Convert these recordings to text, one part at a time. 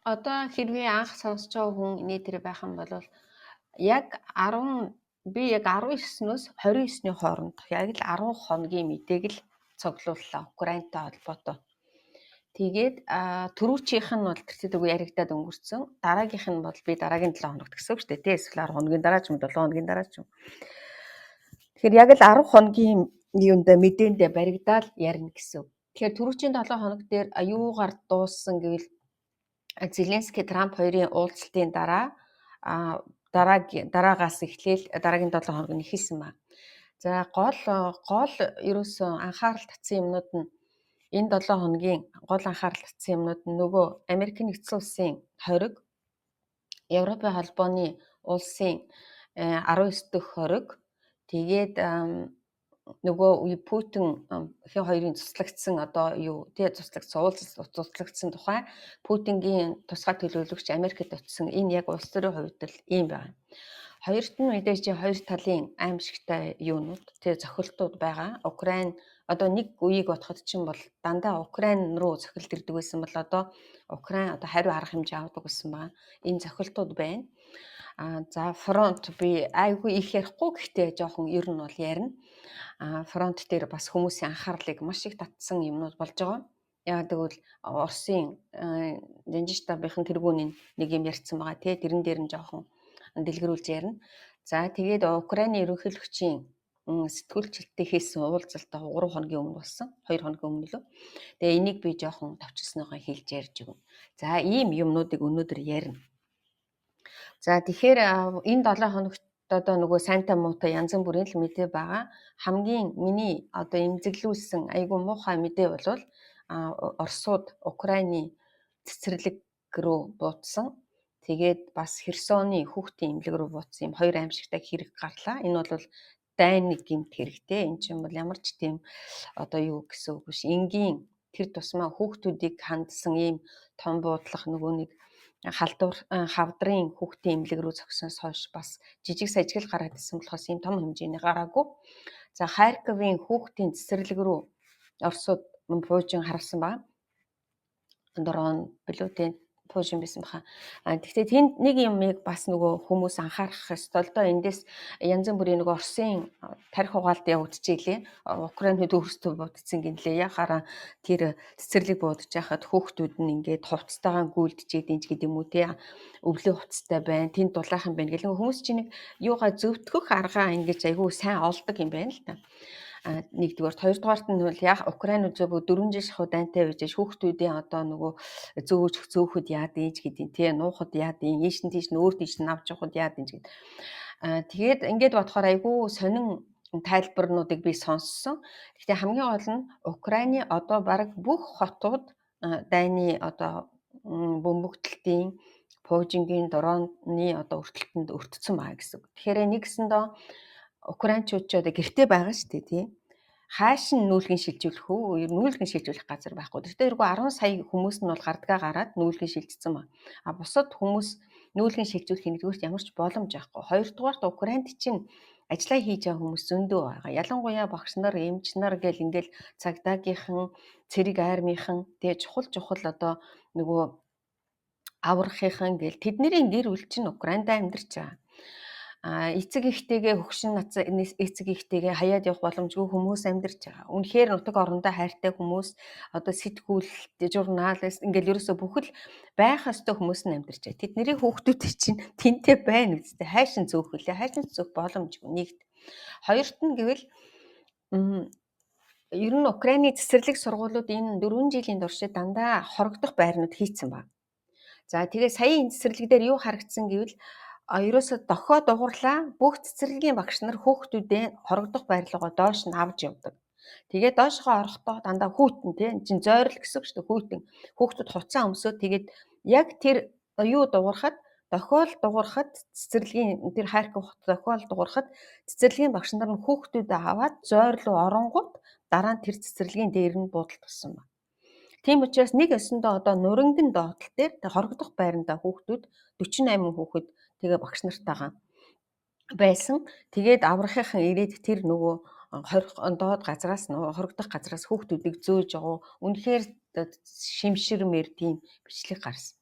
Одоо хэрвээ анх сонсож байгаа хүн инээ тэр байх юм бол яг 19-өөс 29-ний хооронд яг л 10 хоногийн мэдээг л цуглууллаа Украинтай холбоотой. Тэгээд түрүүчийнх нь бол тэр үгүй яригадад өнгөрцөн. Дараагийнх нь бол би дараагийн 7 хоногт гэсэн үг шүү дээ. Эсвэл 10 хоногийн дараа ч юм 7 хоногийн дараа ч юм. Тэгэхээр яг л 10 хоногийн юундаа мэдээндээ баригдаад ярина гэсэн. Тэгэхээр түрүүчийн 7 хоног дээр аюугаар дууссан гэвэл Зеленский Трамп хоёрын уулзалтын дараа дараагаас эхлээл дараагийн 7 хоног нь эхэлсэн байна. За гол ерөөсөө анхаарал татсан юмнууд нь энэ 7 хоногийн гол анхаарал татсан юмнууд нь нөгөө Америк нэгдсэн улсын хориг, Европын холбооны улсын 19 дэх хориг, тэгээд нөгөө Путин хин хоёрын цуслагдсан одоо юу тий цуслагдсан тухай Путингийн тусгай төлөөлөгч Америкт очсон энэ яг улс төрийн хувьд л ийм байна. Хоёрт нь мэдээж хоёр талын аимшигтай юунууд тий зохилтууд байгаа. Украин одоо нэг үеийг бодоход чинь бол дандаа Украин руу зохилт ирдэг байсан бол одоо Украин одоо хариу арга хэмжээ авдаг гэсэн байна. Энэ зохилтууд байна. За фронт би айгүй их ярихгүй гэхдээ жоохон ер нь бол ярина. Фронт дээр бас хүмүүсийн анхаарлыг маш их татсан юмнууд болж байгаа. Яг тэгвэл Оросын Жанжин штабын тэргүүний нэг юм ярьсан байгаа тий тэрэн дээр нь жоохон дэлгэрүүлж ярина. За тэгээд Украины ерөнхийлөгчийн сэтгүүлчлэлтэй хийсэн уулзалт 3 хоногийн өмнө болсон. 2 хоногийн өмнө лөө. Тэгээ энийг би жоохон товчсноогоо хэлж ярьж өгнө. За ийм юмнуудыг өнөөдөр ярина. За тэгэхээр энэ 7 хоногт одоо нөгөө сайнтай муутай янз бүрийн л мэдээ байгаа. Хамгийн миний одоо эмзэглүүлсэн айгүй муухай мэдээ бол Оросууд Украины цэцэрлэг рүү буутсан. Тэгээд бас Херсоны хүүхдийн эмнэлэг рүү буутсан юм хоёр аимшигтай хэрэг гарлаа. Энэ бол дайны гэмт хэрэгтэй. Энэ чинь бол ямар ч тийм одоо юу гэсэн үг биш. Энгийн тэр тусмаа хүүхдүүдийг хандсан ийм том буудлах нөгөө нэг хавдрын хүүхдийн эмнэлэг рүү зогсоноос хойш бас жижиг сажигл гараад ирсэн болохоос ийм том хэмжээний гараагүй. За Харьковын хүүхдийн цэцэрлэг рүү Оросууд буужин харсан ба дрон билүүтэй пуужин байсан баха. Гэхдээ тэнд нэг юмыг бас нөгөө хүмүүс анхаарах ёстой л доо. Эндээс янз бүрийн нөгөө Оросын тарих угаалт явагдчихжээ. Украинууд өөрсдөө будцсан гинлээ. Яхаараа тэр цэцэрлэг буудаж байхад хүүхдүүд нь ингээд хувцастайгаа гүйлдчихэд инж гэдэг юм уу те. Өвлөө хувцастай байна. Тэнд дулаахан байна гэл хүмүүс чинь нэг юугаа зөвтгөх аргаа ингэж айгүй сайн олдог юм байна л та. Нэгдүгээр, хоёрдугаарт нь бол яг Украинууд зөв 4 жил шахуу дайнтай байж хүүхдүүдийн одоо нөгөө зөөхөд яад ийж гэдэг тий нуухад яад ийш нь тийш нь өөр тийш нь авч явахад яад ийж гэдэг. Тэгээд ингээд бодохоор айгүй сонин тайлбарнуудыг би сонссон. Гэхдээ хамгийн гол нь Украины одоо бараг бүх хотууд дайны одоо бөмбөгдөлтийн пуужингийн дроны одоо өртөлтөнд өртсөн байгаа гэсэн. Тэгэхээр нэгсэндээ Украинчууд ч одоо гэртээ байгаа шүү дээ тий. Хааш нь нүүлгэн шилжүүлэх үү? Нүүлгэн шилжүүлэх газар байхгүй. Тэртээ 10 сая хүмүүс нь бол гардгаа гараад нүүлгэн шилжсэн ба. Бусад хүмүүс нүүлгэн шилжүүлэх нэгдүгürt ямар ч боломж байхгүй. Хоёрдугаарт Украинд чинь ажиллаа хийж байгаа хүмүүс зөндөө байгаа. Ялангуяа багш нар, эмч нар гэл ингээл цагдаагийнхан, цэрэг армийнхан тэгээ чухал одоо нөгөө аврахынхан гэл тэдний гэр бүл чинь Украинд амьдарч байгаа. Эцэг эхтэйгээ хөгшин эцэг эхтэйгээ хаяад явах боломжгүй хүмүүс амьдарч байгаа. Үнэхээр нутаг орондоо хайртай хүмүүс одоо сэтгүүлт, журналист ингээл ерөөсө бүхэл байх ёстой хүмүүс нь амьдарч байгаа. Тэдний хүүхдүүд чинь тэнтэй байна үстэй. Хайшин зөөх үлээ. Хайшин зөөх боломжгүй нэгт. Хоёрт нь гэвэл ер нь Украины цэцэрлэг сургуулиуд энэ 4 жилийн турш дандаа хорогдох байрнууд хийцэн баг. За тэгээ сая энэ цэцэрлэг дээр юу харагдсан гэвэл ерөөсө дохио дугуурлаа бүх цэцэрлэгийн багш нар хүүхдүүдээ хорогдох байрлалгаа доош нь авч явдаг. Тэгээд доошгоо орохдоо дандаа хүүтэн тийм чин зойрол гэсэн үг шүү дээ хүүтэн. Хүүхдүүд хуцаа өмсөөд тэгээд яг тэр юу дуурахад дохиол дуурахад цэцэрлэгийн тэр Харьков хот дохиол дуурахад цэцэрлэгийн багш нар нь хүүхдүүдээ аваад зойр руу оронгууд дараа нь тэр цэцэрлэгийн дээр нь буудалт болсон байна. Тийм учраас нэг өсөндөө одоо нуранган доотлол дээр хорогдох байранда хүүхдүүд 48 хүүхэд тэгээ багш нартайгаа байсан. Тэгээд аврахынхан ирээд тэр нөгөө доод газраас нөгөө хорогдох газраас хүүхдүүдийг зөөж байгаа. Үнэхээр шимширмэр тийм бичлэг гарсан.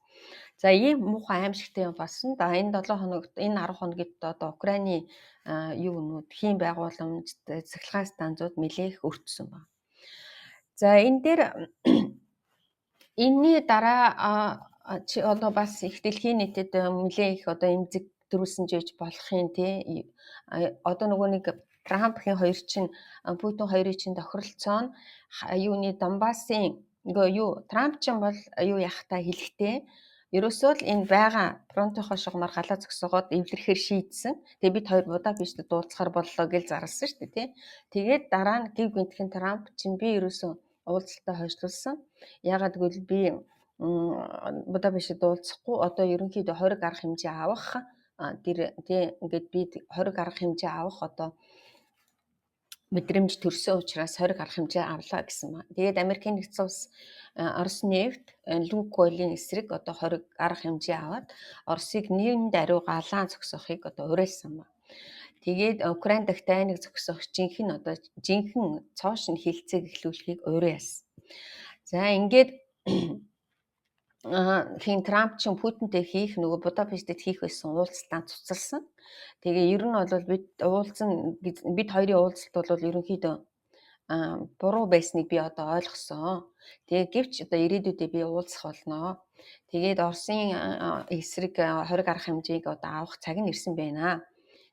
За ийм муухай аимшигтай юм болсон. За энэ 7 хоногт энэ 10 хоногт одоо Украины юунууд хийн байгууламж цахилгаан станцууд нэлээх өртсөн байна. За энэ дээр энэний дараа чи одоо бас их дэлхийн нийтэд нэлээх одоо эмзэг төрүүлсэн жийж болохын тий одоо нөгөө нэг Трампын хоёр чинь Путин хоёрын чинь тохиролцоо нь юуны Донбассын Трамп чинь бол юу яхахтаа хэлэхдээ ерөөсөө л энэ байгаа фронтынхоо шугамар галаа зогсоогоод эвлэрэхээр шийдсэн. Тэгээ бид хоёр Будапештэд дуулцахаар боллоо гэж зарласан шүү дээ тий. Тэгээд дараа нь гів гинтхэн Трамп чинь би ерөөсөө уулзалтаа хойшлуулсан. Яагаад гэвэл би Будапештэд дуулцахгүй одоо ерөнхийдөө 20 арга хэмжээ авах тэр тий ингээд би 20 арга хэмжээ авах одоо мэдрэмж төрсөн учраас 20 арга хэмжээ авлаа гэсэн ба. Тэгээд Америкийн нэгдсэн улс Орос нефть Лукойлын эсрэг одоо 20 арга хэмжээ аваад Оросыг нийгмийн даруй галаан зогсоохыг одоо уриалсан ба. Тэгээд Украин дахь дайныг зогсоох жинхэнэ цоошин хилцээг эхлүүлэхийг уриалсан. За ингээд хин Трамп ч Путинтэй хийх нөгөө Будапештэд хийх байсан уулзалтаа цуцалсан. Тэгээ ер нь бол бид хоёрын уулзалт бол ерөнхийдөө буруу байсныг би одоо ойлгосон. Тэгээ гэвч одоо ирээдүйдээ би уулзах болно. Тэгээд Оросын эсрэг 20 арга хэмжээг одоо авах цаг нь ирсэн байна.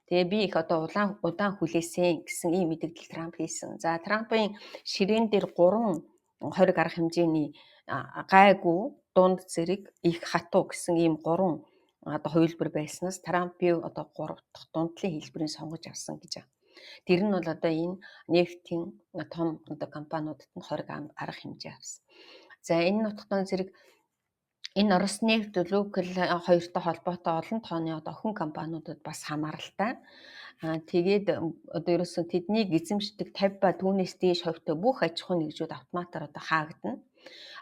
Тэгээ би их одоо удаан хүлээсэн гэсэн ийм мэдээлэл Трамп хийсэн. За Трампын ширээн дээр 3 20 арга хэмжээний гайгүй дунд зэрэг их хатуу гэсэн ийм 3 одоо хувилбар байснаас Трамп би одоо 3 дахь дундлын хэлбэрийг сонгож авсан гэж байна. Тэр нь бол одоо энэ нефтийн том одоо компаниудад нь 20 арга хэмжээ авсан. За энэ нутагтаа зэрэг энэ Орос нефть Лукойл хоёртой холбоотой олон тооны одоо охин компаниудад бас хамааралтай. Тэгээд одоо ерөөсөн тэднийг эзэмшдэг 50 ба түүнээс дээш хувьтай бүх аж ахуйн нэгжүүд автоматар одоо хаагдана.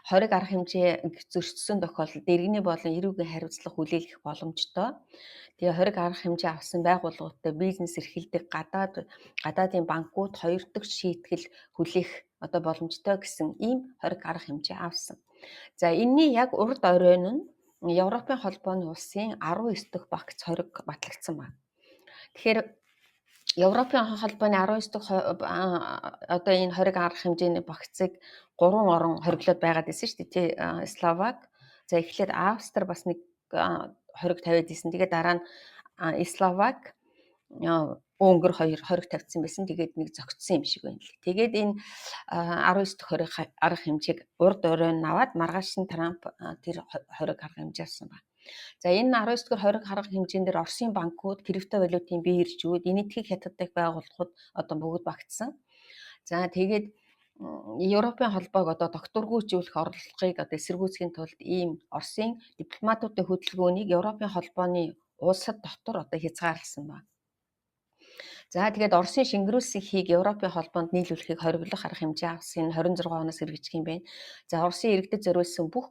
20 арга хэмжээ зөрчсөн тохиолдолд иргэний болон эрүүгийн хариуцлага хүлээлгэх боломжтой. Тэгээ 20 арга хэмжээ авсан байгууллагуудтай бизнес эрхэлдэг гадаадын банкуд хоёр дахь шийтгэл хүлээх одоо боломжтой гэсэн ийм 20 арга хэмжээ авсан. За энэний яг урд оройн нь Европын холбооны улсын 19 дахь багц хориг батлагдсан байна. Тэгэхээр Европын холбооны 19 дахь одоо энэ 20 арга хэмжээний багцыг 3 орн хориглоод байгаад байсан шүү дээ тий. Словак, за эхлээд Австри бас нэг хориг тавиад исэн. Тэгээд дараа нь Словак, Унгар хоёр хориг тавьсан байсан. Тэгээд нэг зогтсон юм шиг байна л. Тэгээд энэ 19 дахь арга хэмжээг урд оройн аваад маргааш нь Трамп тэр 20 арга хэмжээ авсан байна. За энэ 19 дахь 20 арга хэмжээнд дээр Оросын банкуд, криптовалютын биржүүд, энэтхэг хятадтай байгууллагууд одоо бүгд багтсан. За тэгээд Европын холбоог одоо докторгүйжүүлэх орлогыг одоо эсэргүүцхийн тулд ийм Оросын дипломатуудын хөдөлгөөнийг Европын холбооны улсад дотор одоо хязгаарласан байна. За тэгээд Оросын шингэрүүлсэн хийг Европын холбоонд нийлүүлэхийг хориглох арга хэмжээ авсан 26 оноос хэрэгжих юм байна. За Оросын иргэдэд зориулсан бүх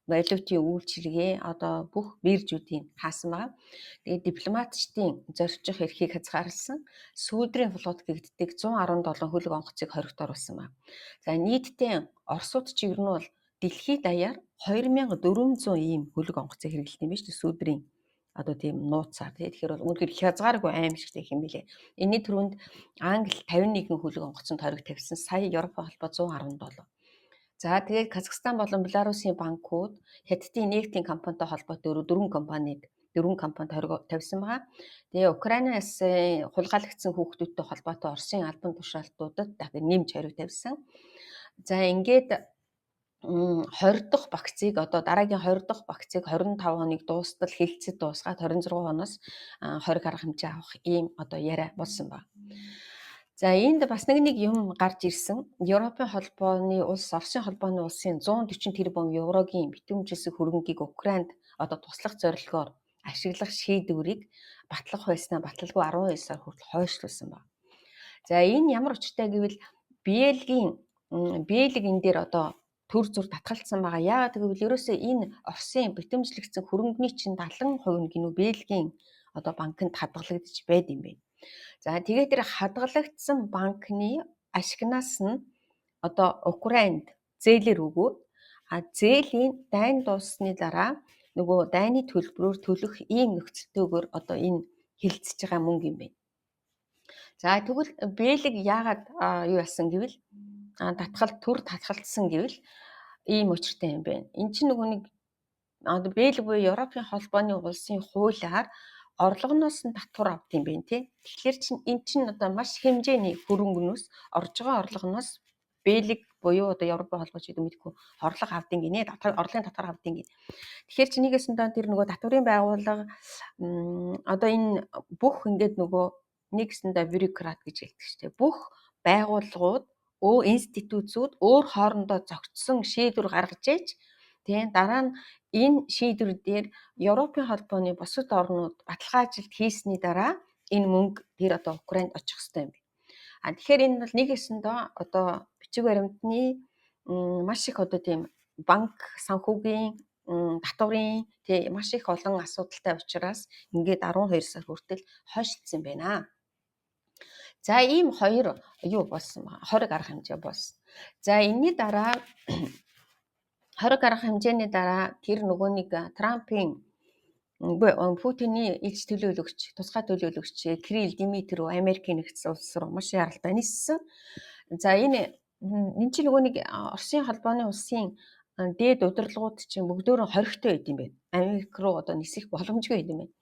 валютын үйлчилгээ одоо бүх биржүүдийн хаасан байгаа. Тэгээд дипломатчдын зорчих эрхийг хязгаарласан. Сүүдрийн флот гэгддэг 117 хөлөг онгоцыг хоригт оруулсан байна. За нийтдээ Оросууд ч ер нь бол дэлхийд даяар 2400 ийм хөлөг онгоцыг хэрэглэдэг юм биш үү сүүдрийн одоо тийм нууцаар тэгэхээр бол үнэхээр хязгааргүй аимшигтэй юм билээ. Энэний түрүүнд Англи 51 хөлөг онгоцонд хориг тавьсан. Сая Европын холбоо 117. За тэгээд Казахстан болон Беларусын банкуд Хятадын нефтийн компанитай холбоотой 4 компанид хориг тавьсан байгаа. Тэгээ Украинаас хулгайлагдсан хүүхдүүдтэй холбоотой Оросын албан тушаалтуудад нэмж хориг тавьсан. За ингээд 20 дахь багцыг одоо дараагийн 20 дахь багцыг 25 хоног дуустал хилцэд дуусгаад 26 оноос 20 арга хэмжээ авах ийм одоо яриа болсон байна. За энд бас нэг юм гарч ирсэн. Европын холбооны улс, Оросын холбооны улсын 140 тэрбум еврогийн битүүмжилсэн хөрөнгийг Украинд одоо туслах зорилгоор ашиглах шийдвэрийг батлах байснаа баталгүй 12 сар хүртэл хойшлуулсан байна. За энэ ямар учиртай гэвэл Бельгийн энэ дээр одоо төр зүр татгалцсан байгаа. Яагаад гэвэл ерөөсөө энэ Оросын битүүмжлэгдсэн хөрөнгөний чинь 70% нь гинүү Бельгийн одоо банкнд хадгалагдаж байд юм байна. За тэгээд тэр хадгалагдсан банкны ашигнаас нь одоо Украинд зээлэр өгөөд Зээлийн дайн дууссаны дараа нөгөө дайны төлбөрөөр төлөх ийм нөхцөлтэйгээр одоо энэ хилцэж байгаа мөнгө юм байна. За тэгвэл бэлэг яагаад юу яасан гэвэл төр татгалцсан гэвэл ийм учиртай юм байна. Энд чинь нөгөө нэг бэлэг буюу Европын холбооны улсын хуулиар орлогоноос нь татвар авд юм байна тий. Тэгэхээр чинь эн чинь одоо маш хэмжээний хөрөнгөнөөс орж байгаа орлогоноос бэлэг буюу одоо Европын холбоо ч гэдэг мэдгүй орлого авдیں۔ Гинэ орлогын татвар авдیں۔ Гинэ. Тэгэхээр чи нэгэсэндээ тэр нөгөө татварын байгууллага одоо энэ бүх ингээд нөгөө нэгэсэндээ бюрократ гэж хэлдэг шүү дээ. Бүх байгууллагууд институцүүд өөр хоорондоо зохицсон шийдвэр гаргаж ээж тийм дараа нь энэ шийдвэр дээр Европын холбооны бусад орнууд баталгаажилт хийсний дараа энэ мөнгө тэр одоо Украинд очих хэрэгтэй юм байна. Тэгэхээр энэ бол нэгэсэндээ одоо бичиг баримтны маш их одоо тийм банк санхүүгийн татварын тий маш их олон асуудалтай учраас ингээд 12 сар хүртэл хойшлцсан байна. За ийм хоёр юу болсон ба 20 арга хэмжээ болсон. За энэний дараа 20 арга хэмжээний дараа тэр нөгөө нэг Трампын Путиний илж төлөөлөгч, тусгай төлөөлөгч Кирилл Димитров Америкийн нэгдсэн улс руу маш яралтай ниссэн. За энэ чинь нөгөө нэг Оросын холбооны улсын дээд удирдлагууд чинь бүгдөө хоригтой байд юм байна. Америк руу одоо нисэх боломжгүй байд юм байна.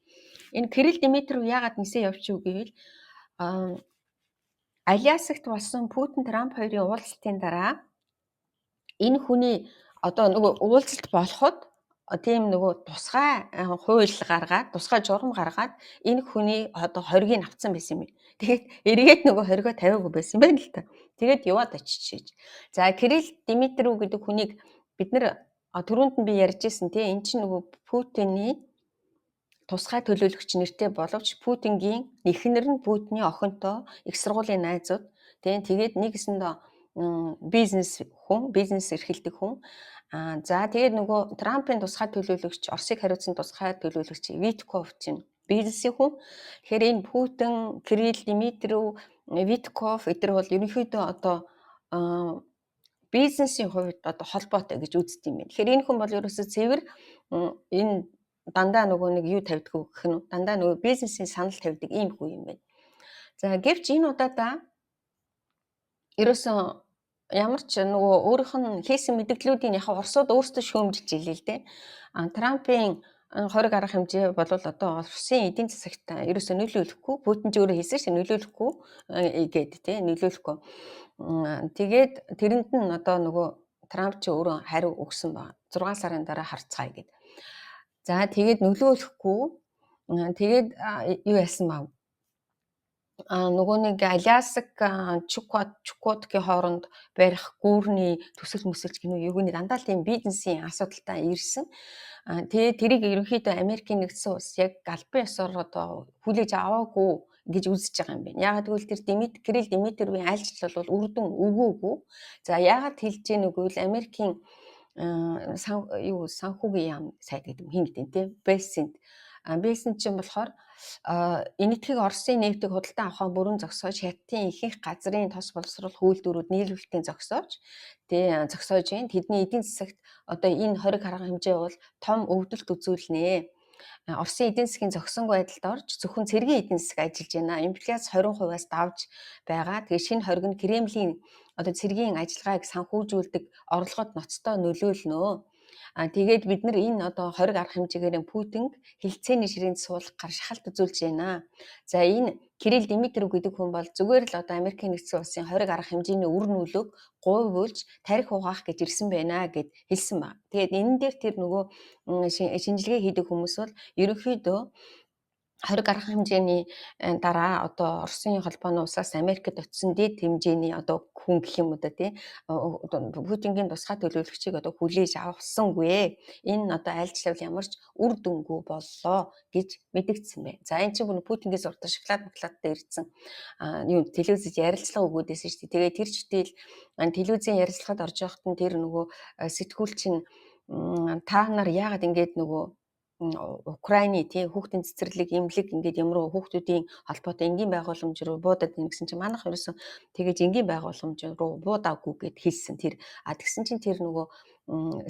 Энэ Кирилл Димитров яагаад нисээ явчих вэ гэвэл Аляскт болсон Путин Трамп хоёрын уулзалтын дараа энэ хүний одоо нөгөө уулзалт болоход тийм нөгөө тусгай хууль гаргаад, тусгай журам гаргаад энэ хүний одоо хоргийг авцсан байсан юм. Тэгээд эргээд нөгөө хоригоо тавиагүй байсан юм байна л та. Тэгээд яваад очиж. За Кирилл Димитров гэдэг хүнийг бид нэр түрүүнд нь би ярьжсэн тийм эн чинь нөгөө Путиний тусгай төлөөлөгч нэртэй боловч Путингийн эхнэр нь Путиний охинтой их сургуулийн найзууд тийм тэгээд нэгэсэндээ бизнес эрхэлдэг хүн. За тэгээд нөгөө Трампын тусгай төлөөлөгч, Оросыг хариуцсан тусгай төлөөлөгч Витков чинь бизнесийн хүн. Тэгэхээр энэ Путин, Кирилл Димитров, Витков эдгээр бол ерөнхийдөө одоо бизнесийн хувьд одоо холбоотой гэж үздэг юм байна. Тэгэхээр энэ хүн бол ерөөсөө цэвэр энэ дандаа нөгөө нэг юу тавьдаг гэх нь дандаа нөгөө бизнесийн санал тавьдаг ийм хүн юм байна. За гэвч энэ удаадаа ерөөсөө ямар ч нөгөө өөрийнх нь хийсэн мэдээллүүдийн яг Оросууд өөрсдөө шүүмжилж илээ л дээ. Трампын 20 арга хэмжээ бол одоо Оросын эдийн засагт ерөөсөө нөлөөлөхгүй, Путин ч өөрөө хэлсэн шүү нөлөөлөхгүй гээд тий нөлөөлөхгүй. Тэгээд тэрэнд нь одоо нөгөө Трамп ч өөрөө хариу өгсөн байна. 6 сарын дараа харцгаая гэд. За тэгээд нөлөөлөхгүй. Тэгээд юу яасан баа? Нөгөө нэг Аляск, Чукотки хооронд барих гүүрний төсөл мөсөлч гэнэ юуны дандаа л тийм бизнесийн асуудалтай ирсэн. Тэгээд тэрийг ерөнхийдөө Америкийн нэгдсэн улс яг албан ёсоор одоо хүлээж аваагүй гэж үзэж байгаа юм байна. Яагаад гэвэл тэр Кирилл Димитровын айлчлал бол үр дүн өгөөгүй. За яагаад хэлж гэнэ үгүй Америкийн санхүүгийн яам сайд гэдэг юм хин гэдэг тийм Бэсент чинь болохоор энэтхэг Оросын нефтийг худалдан авахаа бүрэн зогсоож хятадын ихэнх газрын тос боловсрол үйлдвэрүүд нийлүүлэлтийн зогсоож байна. Тэдний эдийн засагт одоо энэ 20 арга хэмжээ бол том өвдөлт үзүүлнэ. Оросын эдийн засгийн зогсонгүй байдалд орж зөвхөн цэргийн эдийн засаг ажиллаж байна. Инфляц 20%-аас давж байгаа. Тэгээ шинэ хориг нь Кремлийн одоо цэргийн ажиллагааг санхүүжүүлдэг орлогод ноцтой нөлөөлнө. Тэгээд бид нар энэ одоо 20 арга хэмжээгээр Путин хилцээний ширээнд суулгахаар шахалт үзүүлж байна. За энэ Кирилл Димитров гэдэг хүн бол зүгээр л одоо Америкийн нэгдсэн улсын 20 арга хэмжээний үр нөлөөг гуйвуулж тарих угаах гэж ирсэн байна гэд хэлсэн ба. Тэгээд энэ дээр тэр нөгөө шинжилгээ хийдэг хүмүүс бол ерөнхийдөө 20 арга хэмжээний дараа одоо Оросын холбооны улсаас Америкт очисон дэд хэмжээний одоо хүн гэх юм уу да тий Путингийн тусгай төлөөлөгчийг одоо хүлээж авсангүй. Энэ одоо айлчлал ямар ч үр дүнгүй боллоо гэж мэдэгдсэн байна. За энэ чинь Путингийн зурдаг шоколадтай ирсэн телевизэд ярилцлага өгөөдөөсөн шүү дээ. Тэгээ тэр читэл телевизийн ярилцлагад орж явахад нь тэр нөгөө сэтгүүлч нь та нар яагаад ингэж нөгөө Украины тий хүүхдийн цэцэрлэг, эмнэлэг ингээд ямар хүүхдүүдийн холбоотой энгийн байгууламж руу буудаад ийн гэсэн чинь манайх ерөөсөн тэгэж энгийн байгууламж руу буудаагүй гэд хэлсэн тэр. Тэгсэн чинь тэр нөгөө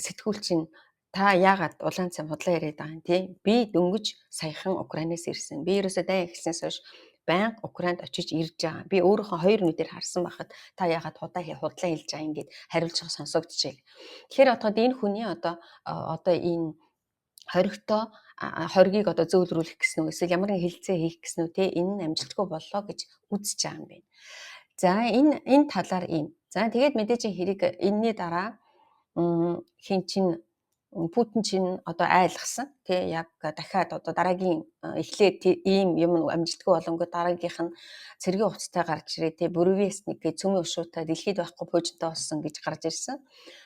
сэтгүүлч нь та яагаад улаан цай худлаа яриад байгаа юм тий? Би дөнгөж саяхан Украинаас ирсэн. Би ерөөсөө дайн эхэлснээс хойш байнга Украинд очиж ирж байгаа. Би өөрийнхөө хоёр нүдээр харсан байхад та яагаад худлаа хэлж байгаа юм гээд хариулж байгаа сонсогдчихэв. Тэгэхээр одоод энэ хүний одоо энэ хоргийг одоо зөөлрүүлэх гэсэн үү эсвэл ямар нэгэн хилцээ хийх гэсэн үү те энэ нь амжилтгүй боллоо гэж үзэж байгаа юм байна. За энэ талаар ийм. За тэгээд мэдээж хэрэг энэний дараа хин чин Путин чинь одоо айлгсан тий яг дахиад одоо дараагийн эхлээд ийм юм амжилтгүй болонгоо дараагийнх нь цэргийн хувцастай гарч ирээ тий Буревестник гэж цөмийн өшөөтэй дэлхийд байхгүй пуужинтай болсон гэж гарч ирсэн.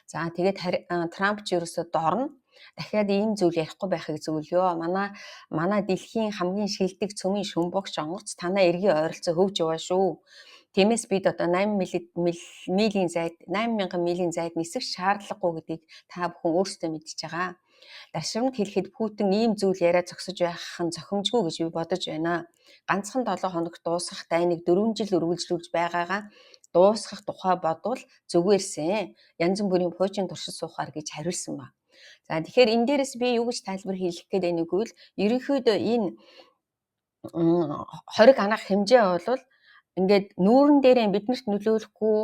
За тэгээд Трамп ч ерөөсөө дорно дахиад ийм зүйл ярихгүй байхыг зөвлөё. Манай дэлхийн хамгийн шилдэг цөмийн шүмбогч онгоц танаа эргийн ойролцоо хөвж яваа шүү. Тиймээс бид одоо 8 милийн зайд 8,000 милийн зайд нисэх шаардлагагүй гэдгийг та бүхэн өөрсдөө мэдж байгаа. Даршрамд хэлэхэд Путин ийм зүйл яриа зогсож байх нь зохимжгүй гэж би бодож байна. Ганцхан 7 хоног дуусгах дайныг 4 жил үргэлжлүүлж байгаагаа дуусгах тухай бодвол зүгээрсэн. Янз бүрийн пуужин туршид суухаар гэж хариулсан ба. За тэгэхээр энэ дээрээс би юу гэж тайлбар хийх гээд байна вэ? Ерөнхийдөө энэ хориг анах хэмжээ бол ингээд нүүрэн дээрээ биднэрт нөлөөлөхгүй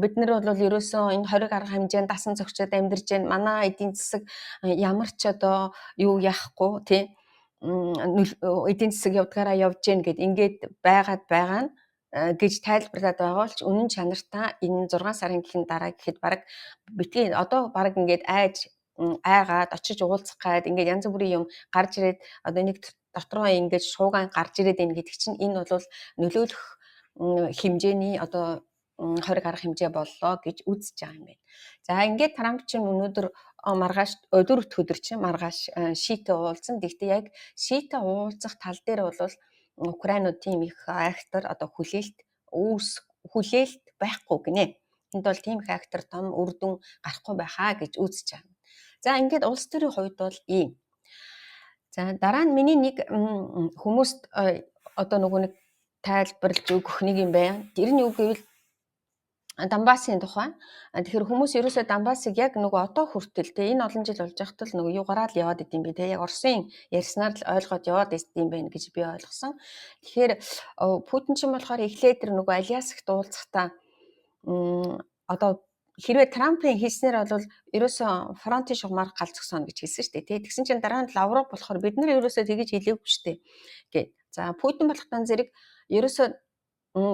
бид нар бол ерөөсөө энэ хориг арга хэмжээнд дасан зөгчөд амьдарч байна. Манай эдийн засаг ямар ч одоо юу яахгүй тий эдийн засаг явдгаараа явж гэн гэд ингээд байгаад байгаа нь гэж тайлбарлаад байгаа бол ч үнэн чанартаа энэ 6 сарын гэхэн дараа гэхэд баг битгий одоо баг ингээд айгаад очиж уулзах гээд ингээд янз бүрийн юм гарч ирээд одоо нэг дотроо ингээд шуугаан гарч ирээд байна гэдэг чинь энэ бол нөлөөлөх хэмжээний одоо хориг арга хэмжээ боллоо гэж үзэж байгаа юм байна. За ингээд Трамп чинь өнөөдөр маргааш өдөр чинь маргааш шийдэ уулзсан. Гэхдээ яг шийдэ уулзах тал дээр бол Украинууд тийм их актер одоо хүлээлт байхгүй гинэ. Энд бол тийм их актер том үр дүн гарахгүй байхаа гэж үзэж байгаа. За ингээд улс төрийн хувьд бол ийм. За дараа нь миний нэг хүмүүст одоо нөгөө нэг тайлбарлаж өгөх нэг юм байна. Тэр нь юу гэвэл Донбассын тухай. Тэгэхээр хүмүүс ерөөсөө Донбассыг яг нөгөө одоо хүртэл те энэ олон жил болж байхад л нөгөө юугаараа л яваад идэм бэ те яг Оросын ярьснаар л ойлгоод яваад идэм байх гэж би ойлгосон. Тэгэхээр Путин ч юм болохоор эхлээд тэр нөгөө Аляскт уулзахдаа одоо хэрвээ Трампын хэлснээр бол ерөөсөө фронтын шугамар галз өгсөн гэж хэлсэн шүү дээ тий. Тэгсэн чинь дараа нь Лавров болохоор бид нар ерөөсөө тэгэж хэлээгүй шүү дээ гэд. За Путин болохтан зэрэг ерөөсөө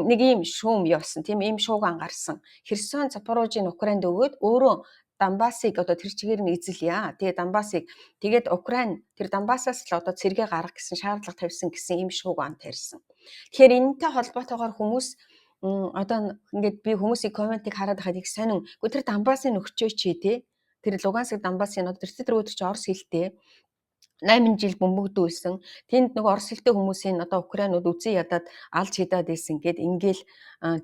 нэг ийм шүүм явсан тийм ийм шууган гарсан. Херсон Запорожийн Украинд өгөөд өөрөө Донбассыг одоо тэр чигээр нь эзэлье. Тэгээ Донбассыг тэгээд Украин тэр Донбассаас л одоо цэргээ гаргах гэсэн шаардлага тавьсан гэсэн ийм шууган тарьсан. Тэгэхээр энэтэй холбоотойгоор хүмүүс одоо ингээд би хүмүүсийн комментиг хараад байхад их сонин. Гэхдээ тэр Донбассын нөхчөө чи тий. Тэр Луганск Донбассын одоо тэр өдөр чи Орос хэлтэй 8 жил бөмбөгдүүлсэн. Тэнд нэг Орос хэлтэй хүмүүсийн одоо Украинууд үзэн ядаад алж хидаад ийсэн гэд ингээл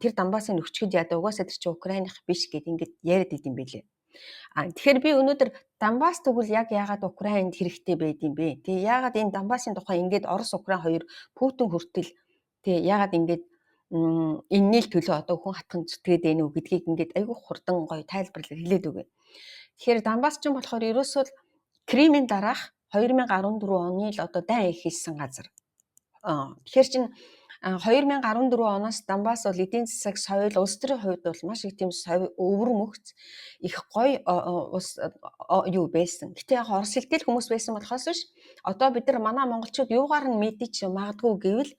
тэр Донбассын нөхчгөд ядаа угаасаа тэр чи Украиных биш гэд ингээд яриад идэм билээ. Тэгэхээр би өнөөдөр Донбасс тэгвэл яг яагаад Украинд хэрэгтэй байд юм бэ? Тэгээ яагаад энэ Донбассын тухай ингээд Орос Украин хоёр Путин хүртэл тэгээ яагаад ингээд энэний төлөө одоо хүн хатхан зүтгээд байна уу гэдгийг ингээд айгүй хурдан гоё тайлбарлаж хэлээд өгье. Тэгэхээр Донбасс ч юм болохоор ерөөсөө Кримийн дараах 2014 оны л одоо дайн эхэлсэн газар. Тэгэхээр чинь 2014 оноос Донбасс бол эдийн засаг соёл улс төрийн хувьд бол маш их тийм өвөр мөгц их гоё юу байсан. Гэтэ яг Орос хэлтэй л хүмүүс байсан болохоос биш. Одоо бид нар манай монголчууд юугаар нь мэдчих магадгүй гэвэл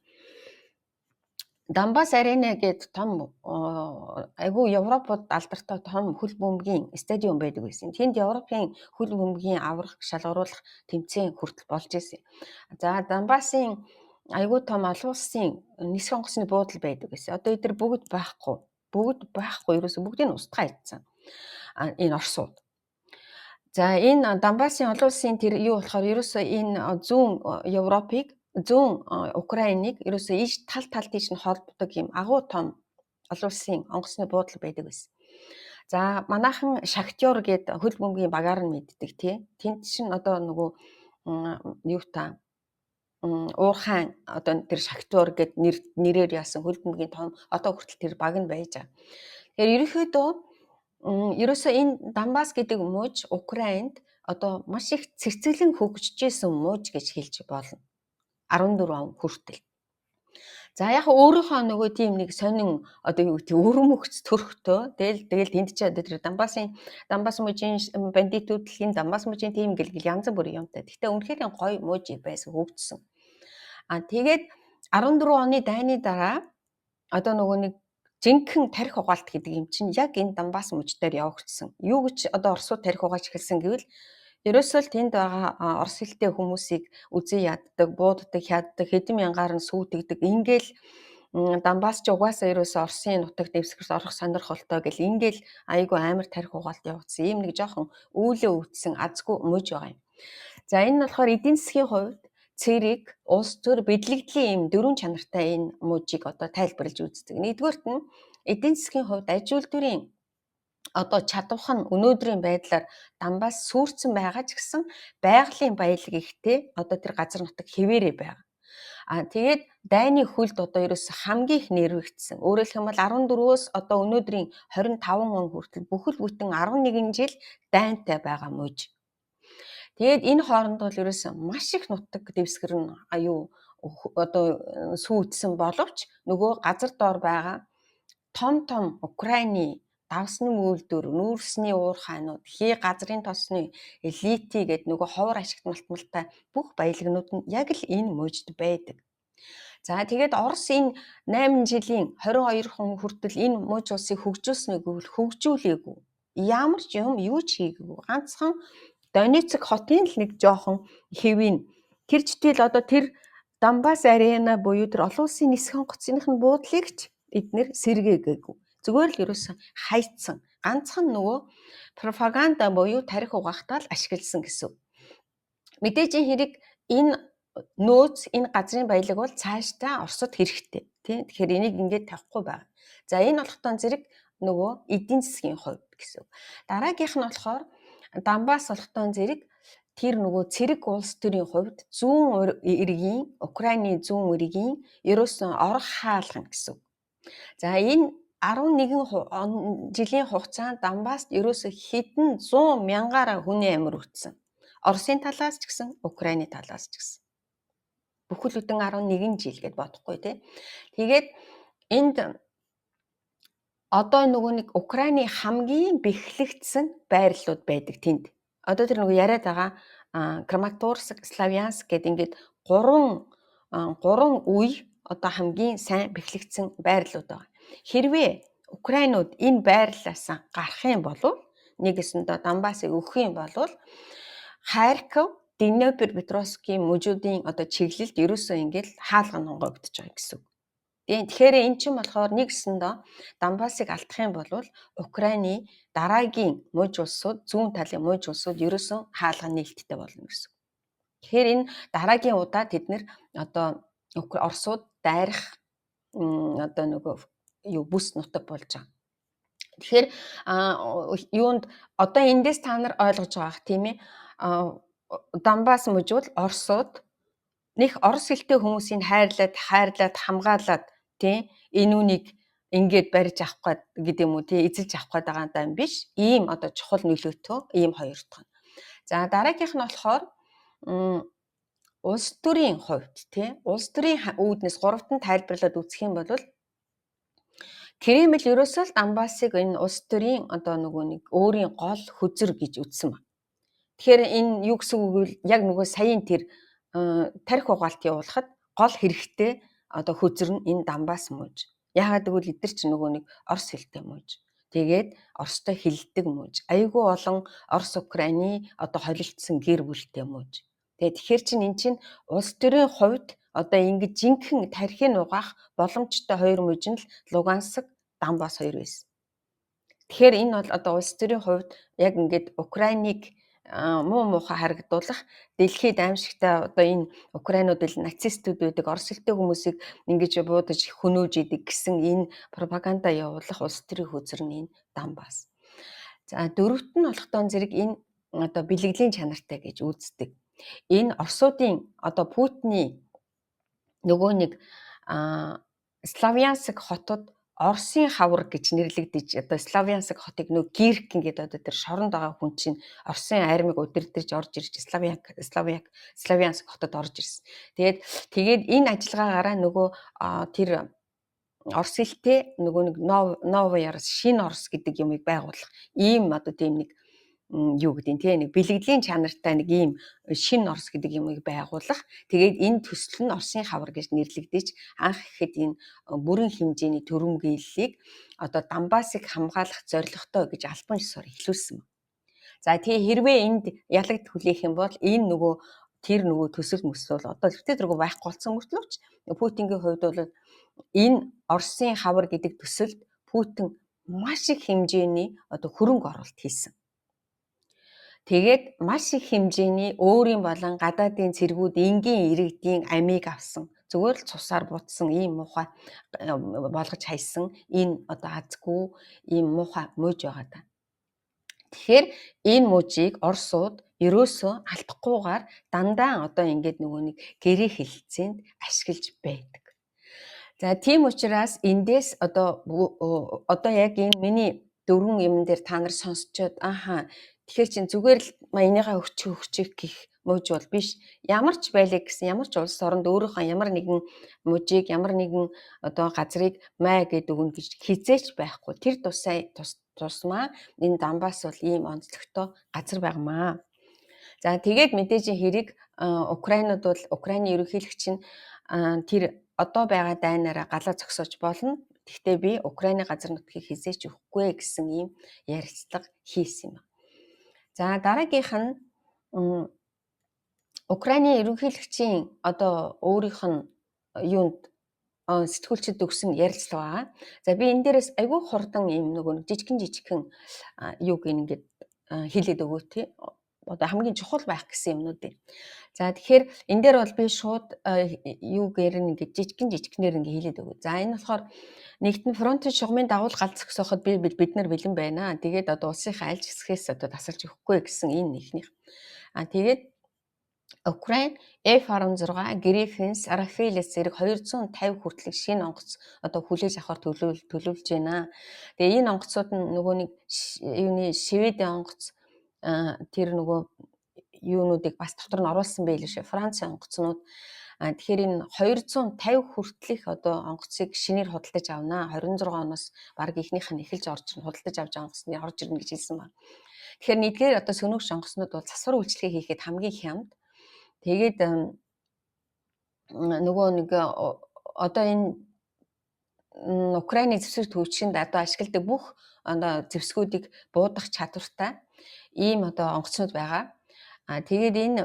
Донбасс арена гэдэг том айгүй Европод алдартай том хөл бөмбөгийн стадиум байдаг байсан. Тэнд Европын хөл бөмбөгийн аврах шалгаруулах тэмцээн хүртэл болж исэн. За Донбассын айгүй том олон улсын нисэх онгоцны буудлын байдаг гэсэн. Одоо эдгээр бүгд байхгүй ерөөсө бүгдийг нь устгаа хийцэн. Энэ Оросууд. За энэ Донбассын олон улсын тэр юу болохоор ерөөсө энэ зүүн Европыг зүүн Украиныг ерөөсөө ийш тал тийш нь холбодог юм агуу том олон улсын онгоцны буудлын байдаг байсан. За манайхан Шахтёр гээд хөл бөмбөгийн багаар нь мэддэг тий. Тэнд чинь одоо нөгөө юутай уурхайн одоо тэр шагтуур гэд нэрээр яасан хөлбөмбөгийн том одоо хүртэл тэр баг нь байж байгаа. Тэгэхээр ерөнхийдөө ерөөсөө энэ Донбасс гэдэг мууж Украинд одоо маш их цэцгэлэн хөгжижсэн мууж гэж хэлж болно. 14 он хүртэл. За яг өөрийнхөө нөгөө тийм нэг сонин одоо юу гэдэг өрөмөгц төрхтөө тэгэл тэнд ч одоо тэр Донбасс мужийн бандитууд дэлхийн Донбасс мужийн тийм гэл янз бүрийн юмтай. Гэхдээ үнэхээр гоё мууж байсан хөгжсөн. Тэгээд 14 оны дайны дараа одоо нөгөө нэг жинхэнэ тарих угаалт гэдэг юм чинь яг энэ Донбасс муж дээр явагдсан. Юу гэж одоо орсууд тарих угааж эхэлсэн гэвэл ерөөсөө л тэнд байгаа орос хэлтэй хүмүүсийг үзий яддаг, бууддаг, хяддаг, хэдэн мянгаар нь сүйтгэдэг. Ингээл Донбасс ч угаасаа ерөөсөө Оросын нутагт дэвсгэрт орох сонирхолтой гэл ингээл айгүй амар тарих угаалт явагдсан. Ийм нэг жоохон үүлээ өвдсөн азгүй муж байгаа юм. За энэ нь болохоор эдийн засгийн хувьд цэрэг, улс төр, бэдлэгдлийн ийм дөрвөн чанартай энэ мужийг одоо тайлбарлаж үздэг. Нэгдүгээрт нь эдийн засгийн хувьд аж үйлдвэрийн одоо чадвах нь өнөөдрийн байдлаар Донбасс сүрцэн байгаа ч гэсэн байгалийн баялаг ихтэй одоо тэр газар нутаг хэвээрээ байгаа. Тэгээд дайны хөлд одоо ерөөсө хамгийн их нэрвэгдсэн. Өөрөөр хэлбэл 14-өөс одоо өнөөдрийн 25 он хүртэл бүхэл бүтэн 11 жил дайнтай байгаа мужи. Тэгээд энэ хооронд бол ерөөсө маш их нутаг дэвсгэр нь одоо сүйдсэн боловч нөгөө газар доор байгаа том Украины давсны үйлдвэр, нүүрсний уурхайнууд, хий газрын тосны элити гэдэг нөгөө ховор ашигт малтмалтай бүх баялагнууд нь яг л энэ мужид байдаг. За тэгээд Орос энэ 8 жилийн 22 хүн хүртэл энэ муж улсыг хөгжүүлснэг хөгжүүлээгүй. Ямар ч юм юу ч хийгээгүй. Ганцхан Донецк хотын л нэг жоохон хэвийн тэр житэл одоо тэр Донбасс арена буюу тэр олон улсын нисэх онгоцных нь буудлыг ч эднэр сэргээгээгүй. Зүгээр л ерөөсөн хайцсан. Ганцхан нөгөө пропаганда буюу тарих угаахтаа л ашигласан гэсэн. Мэдээж хэрэг энэ нөөц энэ газрын баялаг бол цаашдаа Оросд хэрэгтэй. Тийм. Тэгэхээр энийг ингээд тавихгүй байна. За энэ болохтон зэрэг нөгөө эдийн засгийн хувьд гэсэн. Дараагийнх нь болохоор Донбасс болохтон зэрэг тэр нөгөө цэрэг улс төрийн хувьд зүүн эргийн Украины зүүн эргийн ерөөсөн орох хаалгана гэсэн. За энэ 11 жилийн хугацаанд Донбасст ерөөсө хэдэн 100 мянгаараа хүний амир өгсөн. Оросын талаас ч гэсэн, Украины талаас ч гэсэн. Бүхэл бүтэн 11 жил гэд бодохгүй тий. Тэгээд энд одоо нөгөө нэг Украины хамгийн бэхлэгдсэн байрлалууд байдаг тэнд. Одоо тэр нөгөө яриад байгаа Краматорск, Славянск гэдэг ингээд гурван үе одоо хамгийн сайн бэхлэгдсэн байрлалууд байгаа. Хэрвээ Украинууд энэ байрлалаас гарах юм бол нэгэсэндээ Донбассыг өгөх юм бол Харьков, Днепропетровскийн мужуудын одоо чиглэлд ерөөсөө ингээд хаалган хонгогдож байгаа гэсэн. Тэгэхээр эн чинь болохоор нэгэсэндээ Донбассыг алдах юм бол Украины дараагийн муж улсууд, зүүн талын муж улсууд ерөөсөө хаалган нээлттэй болно гэсэн. Тэгэхээр энэ дараагийн удаа тэд нэр одоо Оросууд дайрах одоо нөгөө бүс нутаг болж байгаа. Тэгэхээр юунд одоо эндээс та нар ойлгож байгаах тийм ээ. Донбасс мужууд Оросууд нэг орос хэлтэй хүмүүсийг хайрлаад хамгаалаад тийм энүүнийг ингээд барьж авах гэдэг юм уу тийм эзэлж авах гэдэг юм биш. Ийм одоо чухал нөлөөтэй ийм хоёр дахь. За дараагийнх нь болохоор улс төрийн хувьд тийм улс төрийн үүднээс гуравт нь тайлбарлаад үзэх юм бол Кремль ерөөсөө л Донбассыг энэ улс төрийн одоо нөгөө нэг өөрийн гол хөзөр гэж үзсэн ба. Тэгэхээр энэ юу гэсэн үг вэ? Яг нөгөө саяын тэр тарих угаалт явуулахад гол хэрэгтэй одоо хөзөр нь энэ Донбасс муж. Яагаад гэвэл эдгээр чинь нөгөө нэг орос хэлтэй муж. Тэгээд оростой хэлдэг муж. Айгүй олон Орос Украины одоо холилдсон гэр бүлтэй муж. Тэгэхээр чинь эн чинь улс төрийн хувьд одоо ингэж жинхэнэ тархийг угаах боломжтой хоёр муж нь л Луганск, Донбасс хоёр байсан. Тэгэхээр энэ бол одоо улс төрийн хувьд яг ингэж Украиныг муухай харагдуулах дэлхийд аимшигтай одоо энэ Украинуудад нацистууд байдаг орос хэлтэй хүмүүсийг ингэж буудаж хөнөөж идэг гэсэн энэ пропаганда явуулах улс төрийн хөзөр нь энэ Донбасс. За дөрөвт нь болохтон зэрэг энэ одоо бэлгэдлийн чанартай гэж үздэг. Энэ Оросуудын одоо Путиний нөгөө нэг Славянск хотод Оросын хавар гэж нэрлэгдэж одоо Славянск хотыг нөгөө Гиркин гэдэг одоо тэр шоронд байгаа хүн чинь Оросын армийг удирдах орж ирж Славянск хотод орж ирсэн. Тэгээд энэ ажиллагаагаараа нөгөө тэр Орос хэлтэй нөгөө нэг Новый Орос, шинэ Орос гэдэг юмыг байгуулах ийм одоо тийм нэг юу гэдэг нь нэг бэлгэдлийн чанартай нэг ийм шинэ Орос гэдэг юмыг байгуулах. Тэгээд энэ төсөл нь Оросын хавар гэж нэрлэгдэж анх ихэд энэ бүрэн хэмжээний төрөмгийллийг одоо Донбассыг хамгаалах зорилготой гэж албан ёсоор эхлүүлсэн. За тэгээ хэрвээ энд ялагд хүлээх юм бол энэ нөгөө төсөл мөсөл одоо зөвхөн зэрэг байхгүй болсон мөртлөөч Путингийн хувьд бол энэ Оросын хавар гэдэг төсөлд Путин маш их хэмжээний одоо хөрөнгө оруулалт хийсэн. Тэгээд маш их хэмжээний өөрийн болон гадаадын цэргүүд энгийн иргэдийн амийг авсан. Зүгээр л цусаар бутсан ийм муухай болгож хайсан энэ одоо азгүй ийм муухай мууж байгаа даа. Тэгэхээр энэ мужийг Оросууд ерөөсөө алдахгүйгээр дандаа одоо ингээд нөгөө нэг гэрээ хэлэлцээнд ашиглаж байдаг. За тийм учраас эндээс одоо яг энэ миний дөрвөн юм дээр та нар сонсчоод тэгэхээр чин зүгээр л энийгээ өгчих гэх мууж бол биш. Ямар ч байлаа гэсэн ямар ч улс оронд өөрийнхөө ямар нэгэн мужийг ямар нэгэн одоо газрыг май гэдэг өгнө гэж хизээч байхгүй. Тэр тусмаа энэ Донбасс бол ийм онцлогтой газар байгамаа. За тэгээд мэдээж хэрэг Украинууд бол Украины ерөнхийлөгч нь тэр одоо байгаа дайнаараа галаа зогсоож болно. Гэхдээ би Украины газар нутгийг хизээч өгөхгүй гэсэн ийм ярилцлага хийсэн юм. За дараагийнх нь Украины ерөнхийлөгчийн одоо өөрийнх нь юунд сэтгүүлчд өгсөн ярилцлага. За би энэ дээрээс айгүй хурдан юм нөгөө жижигхэн юу гин ингээд хэлээд өгөө тий. Одоо хамгийн чухал байх гэсэн юмнуудыг. За тэгэхээр энэ дээр бол би шууд юугээр ингээд жижигхнээр ингээд хэлээд өгөө. За энэ болохоор нэгтэн фронтын шугамын дагуул галз зогсооход бид нар бэлэн байна. Тэгээд одоо улсынхаа аль хэсгээс одоо тасалж өгөхгүй гэсэн энэ нэгнийх. Тэгээд Украин F-16 Gripen Rafale-с зэрэг 250 хүртэлх шинэ онгоц одоо хүлээж авахар төлөвлөж байна. Тэгээ энэ онгоцууд нь нөгөө нэг юуны Шведийн онгоц тэр нөгөө юунуудыг бас дотор нь оруулсан байл шүү. Францын онгоцнууд. Тэгэхээр энэ 250 хүртэлх одоо онгоцыг шинээр худалдаж авнаа. 26 оноос баг ихнийх нь эхэлж орж ирнэ. Худалдаж авч байгаа онгоцны орж ирнэ гэж хэлсэн байна. Тэгэхээр нэгдүгээр одоо сөнөөгч онгоцнууд бол засвар үйлчлэгээ хийхэд хамгийн хямд. Тэгээд нөгөө нэг одоо энэ Украины зэвсэг төвчөнд одоо ашигладаг бүх одоо зэвсгүүдийг буудах чадвартай ийм одоо онгоцнууд байгаа. Тэгээд энэ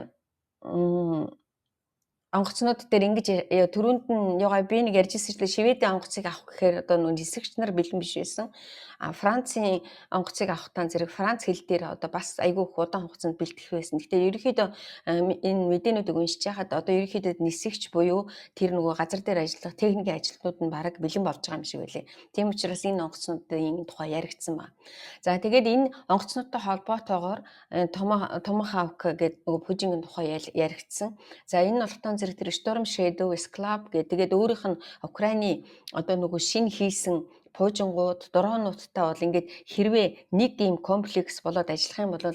онгоцнууд дээр ингэж түрүүнд нь ягаа би нэг ярьжсэн чинь Шведийн онгоцыг авах гэхээр одоо нүүн нисгэгч нар бэлэн биш байсан. Францын онгоцыг авахтаа зэрэг Франц хэл дээр одоо бас айгүй удаан хугацаанд бэлтгэх байсан. Гэхдээ ерөнхийдөө энэ мэдээнүүдийг уншиж байхад одоо ерөнхийдөө нисгэгч буюу тэр нөгөө газар дээр ажиллах техникийн ажилтнууд нь бараг бэлэн болж байгаа юм шиг байлээ. Тийм учраас энэ онгоцнуудын тухай яригдсан ба. За тэгээд энэ онгоцнуудтай холбоотойгоор Tomahawk гэдэг нөгөө пужингийн тухай яригдсан. За энэ нь болохтой зэрэг тэр Storm Shadow, Scalp гэдэг тэгээд өөрийнх нь Украины одоо нөгөө шинэ хийсэн пуужингууд, дронуудтай бол ингээд хэрвээ нэг ийм комплекс болоод ажиллах юм бол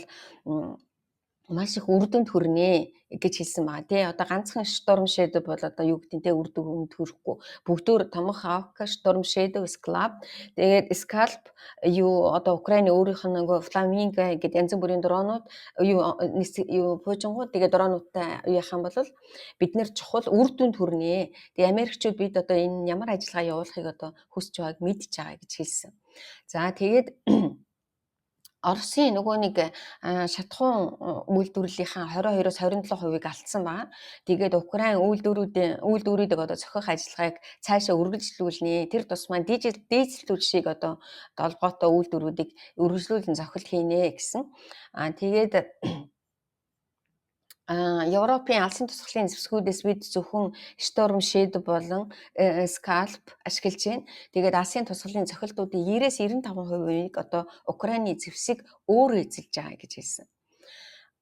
маш их үр дүнд хүрнэ гэж хэлсэн байгаа тий. Одоо ганцхан Storm Shadow бол одоо юу гэдэг нь тий үр дүнд хүрэхгүй. Бүгдөө Tomahawk, Storm Shadow, Scalp тэгээд Scalp юу одоо Украины өөрийнх нь нөгөө Flamingo гэдэг янз бүрийн дронууд юу пуужингууд тэгээд дронуудтай яах юм бол бид нэр чухал үр дүнд хүрнэ. Тэгээд Америкчууд бид одоо энэ ямар ажиллагаа явуулахыг одоо хүсэж байгааг мэдж байгаа гэж хэлсэн. За тэгээд Оросын нөгөө нэг шатахуун үйлдвэрлэлийнхаа 22-оос 27% алдсан ба. Тэгээд Украин үйлдвэрүүдийг одоо зохиох ажиллагааг цаашаа үргэлжлүүлнэ. Тэр тусмаа дижитал түлшийг одоо долгоотой үйлдвэрүүдийг үргэлжлүүлэн зохилт хийнэ гэсэн. Тэгээд Европын алсын тусгалын зэвсгүүдээс бид зөвхөн Storm Shadow болон Scalp ашиглаж байна. Тэгээд алсын тусгалын цохилтуудын 90-95%-ийг одоо Украины зэвсэг өөрөө эзэлж байгаа гэж хэлсэн.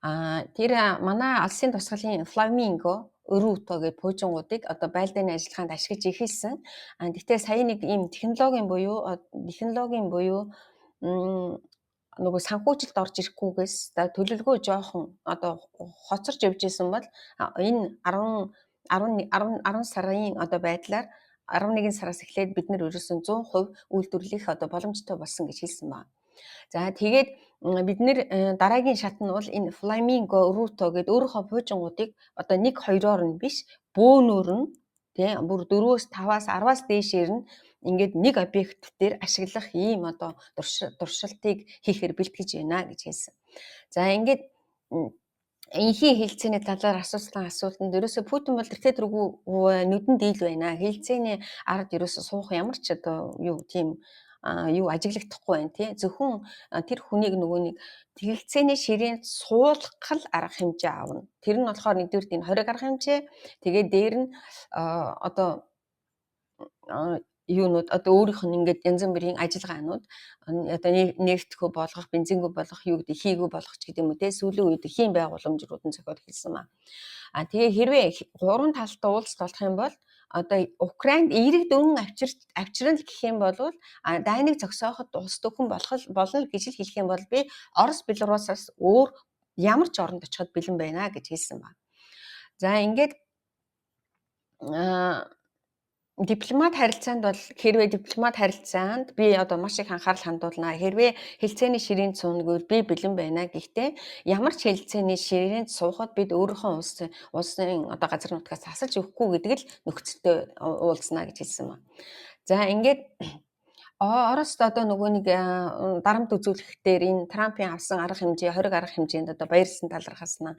Тэр манай алсын тусгалын фламинго өрүүто гэж пуужингуудыг одоо байлдааны ажиллагаанд ашиглаж эхэлсэн. Гэхдээ сая нэг ийм технологийн буюу нөгөө санхүүжилт орж ирэхгүйгээс төлөвлөгөө жоохон одоо хоцорч явж исэн бол энэ 10 сарын одоо байдлаар 11 сараас эхлээд бид нар ерөөсөн 100% үйлдвэрлэх одоо боломжтой болсон гэж хэлсэн байна. За тэгээд бид нэр дараагийн шат нь бол энэ фламинго руто гэдэг өөрийнхөө пуужингуудыг одоо 1-2-оор нь биш бөөнөр нь тийм бүр 4-өөс 5-аас 10-аас дээшээр нь ингээд нэг объект дээр ашиглах ийм одоо туршилтыг хийхээр бэлтгэж байна гэж хэлсэн. За ингээд энхийн хэлцээний талаар асуултанд ерөөсө Путин бол тэртээ тэргүй нүдэн дийл байна. Хэлцээний ард ерөөсө суух ямар ч одоо ажиглагдахгүй байна тий. Зөвхөн тэр хүнийг нөгөө нэг хэлцээний ширээнд суулгах арга хэмжээ аавна. Тэр нь болохоор нэгдүгээр энэ 20 арга хэмжээ. Тэгээд дээр нь одоо одоо өөрийнх нь ингээд янз бүрийн ажиллагаанууд одоо нефтгөө болгох, бензингөө болгох, хийгөө болгох ч гэдэг юм уу те сүүлийн үед хийн байгууламжрууд нь зохиод хэлсэн ба. Тэгээ хэрвээ гурван талтай уулзалт болох юм бол одоо Украинд эерэг дөрөн авчирна гэх юм бол дайныг зогсооход улс төхөн болно гэж хэлэх юм бол би Орос, Белорусаас өөр ямар ч оронд очиход бэлэн байна гэж хэлсэн ба. За ингээд дипломат харилцаанд бол хэрвээ би одоо маш их анхаарал хандуулнаа. Хэрвээ хэлцээний ширээнд суунагвал би бэлэн байна. Гэхдээ ямар ч хэлцээний ширээнд суухад бид өөрийнхөө улсын одоо газар нутгаас асалж өгөхгүй гэдэг л нөхцөлтэй уулзнаа гэж хэлсэн ба. За ингээд Орост одоо нөгөө нэг дарамт үзүүлэхдээ энэ Трампын авсан арга хэмжээ 20 арга хэмжээнд одоо баярлсан талархаас нь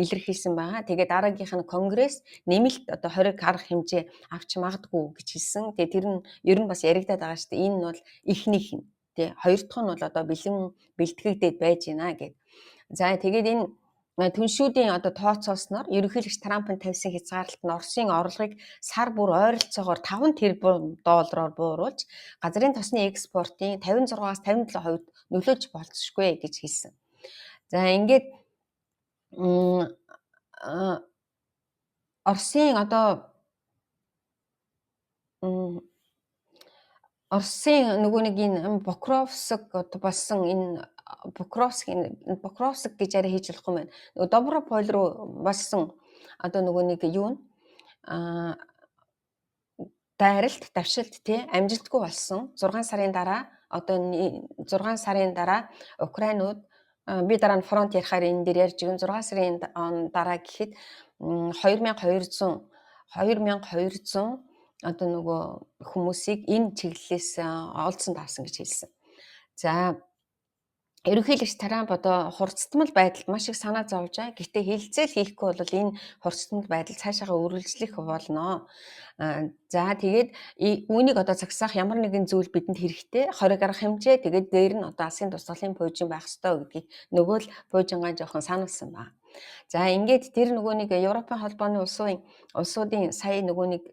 илэрхийлсэн байгаа. Тэгээд дараагийнх нь Конгресс нэмэлт одоо 20 арга хэмжээ авч магадгүй гэж хэлсэн. Тэгээд тэр нь ер нь бас яригадаад байгаа шүү дээ. Энэ нь бол эхнийх нь тий. Хоёр дахь нь бол одоо бэлтгэгдээд байж байна гэд. За тэгээд энэ түншүүдийн одоо тооцоосноор ерөнхийлөгч Трампын тавьсан хязгаарлалт нь Оросын орлогыг сар бүр ойролцоогоор 5 тэрбум доллараар бууруулж газрын тосны экспортын 56-аас 57% нөлөөж болцсошгүй гэж хэлсэн. За ингээд Оросын нөгөө нэг энэ Покровск болсон энэ Покровск гэж арай хийж болохгүй байна. Нөгөө Доброполь руу болсон одоо нөгөө нэг дайралт, давшилт тий амжилтгүй болсон. 6 сарын дараа Украинууд би дараа нь фронт ярихаар энэ дээр ярьж байгаа 6 сарын дараа гэхэд 2200 одоо нөгөө хүмүүсийг энэ чиглэлээс олдсон таасан гэж хэлсэн. За ерөнхийлөгч Трамп одоо хурцтмал байдалд маш их санаа зовж байгаа. Гэхдээ хэлцээл хийхгүй бол энэ хурцтмал байдал цаашаагаа үргэлжлэх болно. За тэгээд үүнийг одоо цагсаах ямар нэгэн зүйл бидэнд хэрэгтэй 20 арга хэмжээ тэгээд дээр нь одоо алсын тусгалын пуужин байх ёстой гэдгийг нөгөө л пуужингаа жоохон сануулсан ба. За ингээд тэр нөгөө нэг Европын холбооны улсуудын сая нөгөө нэг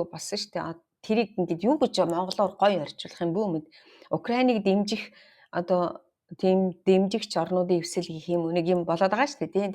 болсон шүү дээ. Тэрийг ингээд юу гэж монголоор гоё орчуулах юм бүү мэд. Украиныг дэмжих одоо тийм дэмжигч орнуудын эвсэл гэх юм нэг юм болоод байгаа шүү дээ.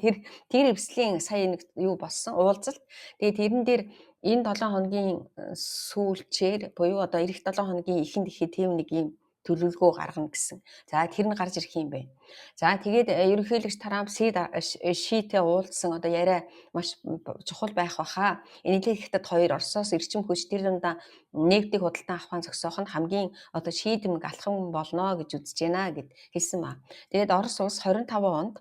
Тэр эвслийн сая нэг болсон уулзалт. Тэгээд тэрэн дээр энэ 7 хоногийн сүүлчээр буюу одоо эх 7 хоногийн эхэнд ихэд тийм нэг юм төлөвлөгөө гаргана гэсэн. За тэр нь гарч ирэх юм байна. За тэгээд ерөнхийлөгч Трамп шийтэй уулзсан одоо яриа маш чухал байх баха. Энэний хятад 2 Оросоос эрчим хүч тэр дундаа нефтийг худалдан авахын зогсоох нь хамгийн одоо шийдэмэг алхам болно гэж үзэж байна гэд хэлсэн ба. Тэгээд Орос улс 25 онд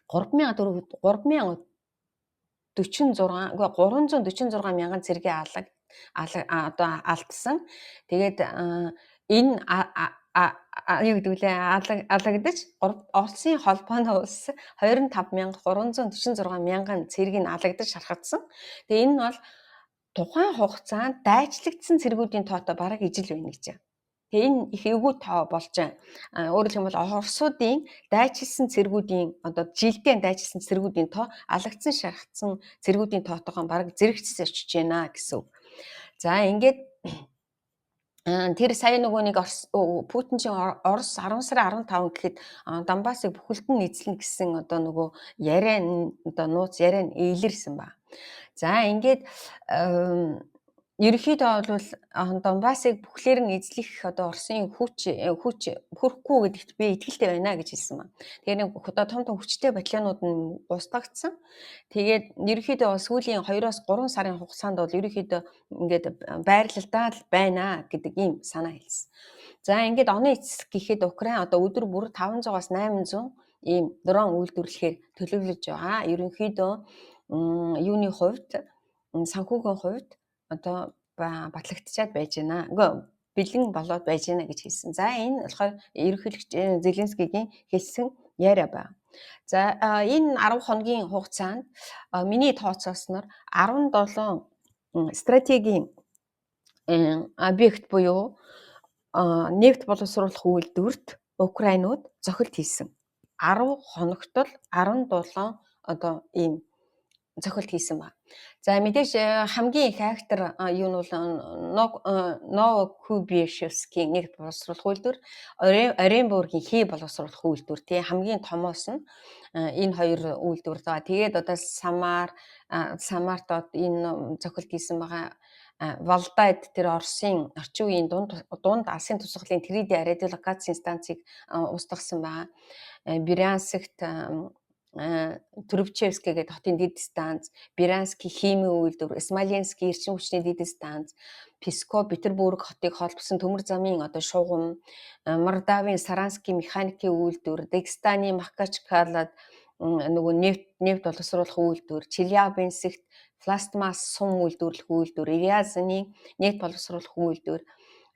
346 мянган зэрэгээ алдсан. Тэгээд энэ алагдаж Оросын холбооны улс 25,346 мянган цэргийг алагдаж шархагдсан. Тэгээ энэ нь бол тухайн хугацаанд дайчлагдсан цэргүүдийн тоотой бараг ижил байна гэж байна. Тэгээ энэ их эвгүй тоо болж байна. Өөрөөр хэлбэл Оросуудын дайчилсан цэргүүдийн одоо жилдээ дайчилсан цэргүүдийн тоо алагдсан шархагдсан цэргүүдийн тоотойгоо бараг зэрэгцсэн очиж байна гэсэн. За ингээд Тэр сая нөгөө нэг Путин чинь Орос 10 сарын 15 гэхэд Донбассыг бүхэлд нь эзлэнэ гэсэн одоо нөгөө яриа одоо нууц яриа илэрсэн ба. За ингээд ерөнхийдөө бол Донбассыг бүхлээр нь эзлэх одоо Оросын хүч хүрхгүй гэдэгт би итгэлтэй байна гэж хэлсэн ба. Тэгээ нэг одоо том хүчтэй батальонууд нь устгагдсан. Тэгээд ерөнхийдөө сүүлийн 2-3 сарын хугацаанд бол ерөнхийдөө ингээд байрлалдаа л байна гэдэг ийм санаа хэлсэн. За ингээд оны эцэст гэхэд Украин одоо өдөр бүр 500-аас 800 ийм дрон үйлдвэрлэхээр төлөвлөж байгаа. Ерөнхийдөө юуны хувьд санхүүгийн хувьд одоо батлагдчихад байж байна. Үгүй бэлэн болоод байж байна гэж хэлсэн. За энэ болохоор ерөнхийлөгч Зеленскийгийн хэлсэн яриа байна. За энэ 10 хоногийн хугацаанд миний тооцоосноор 17 стратегийн объект буюу нефть боловсруулах үйлдвэрт Украинууд зохилт хийсэн. 10 хоногт л 17 одоо ийм зохилт хийсэн ба. За мэдээж хамгийн их актер юу нь бол Новокубишевскийн нефть боловсруулах үйлдвэр, Оренбургийн хий боловсруулах үйлдвэр тий хамгийн томоос нь энэ хоёр үйлдвэр даа. Тэгээд одоо Самарт энэ зохилт хийсэн байгаа. Валдайд тэр Оросын орчин үеийн дунд алсын тусгалын тридийн радиолокацийн станцыг устгасан байгаа. Брянскт Трубчевский гэдэг хотын дэд станц, Брянский химийн үйлдвэр, Смоленский эрчим хүчний дэд станц, Псков Петербург хотыг холбосон төмөр замын одоо шугам, Молдавийн Саранский механикийн үйлдвэр, Дагестаны Махачкалад нөгөө нефть боловсруулах үйлдвэр, Челябинскт пластмасс сум үйлдвэрлэх үйлдвэр, Рязаны нефть боловсруулах үйлдвэр,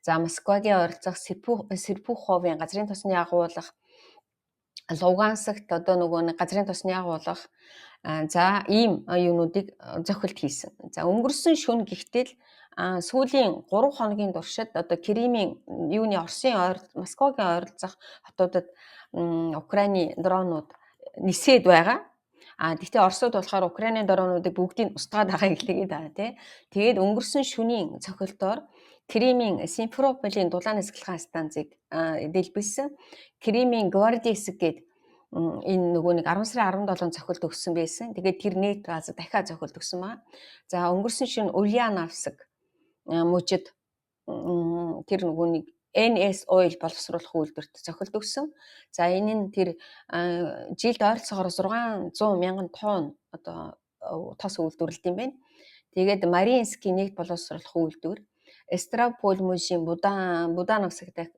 за Москвагийн ойролцоох Серпуховын газрын тосны агуулга, Луганскт одоо нөгөө газрын тосны агуулга, за ийм юунуудыг зохилт хийсэн. За өнгөрсөн шөнө гихтэл сүүлийн 3 хоногийн туршид одоо Кремийн юуны Оросын Москвагийн ойролцоох хотуудад Украины дронууд нисээд байгаа. Гэхдээ Оросууд болохоор Украины дронуудыг бүгдийг устгаад байгаа гэлээгээд байгаа тий. Тэгээд өнгөрсөн шөнийн цохилтоор Кремийн Симферополийн дулаан нисгэлхэн станцыг дэлбэлсэн. Кремийн Гвардейск гээд энэ нөгөө нэг 10 сарын 17 цохилт өгсөн байсан. Тэгээд тэр нийт газар дахиад цохилт өгсөн байна. За өнгөрсөн шөнө Ульяновск мужид тэр нөгөө нэг NS Oil боловсруулах үйлдвэрт зохилт өгсөн. За энэ нь тэр жилд ойролцоогоор 600 мянган тонн одоо тос үйлдвэрлэдэг юм байна. Тэгээд Маринский нефть боловсруулах үйлдвэр, Ставрополь мужийн Будановск дахь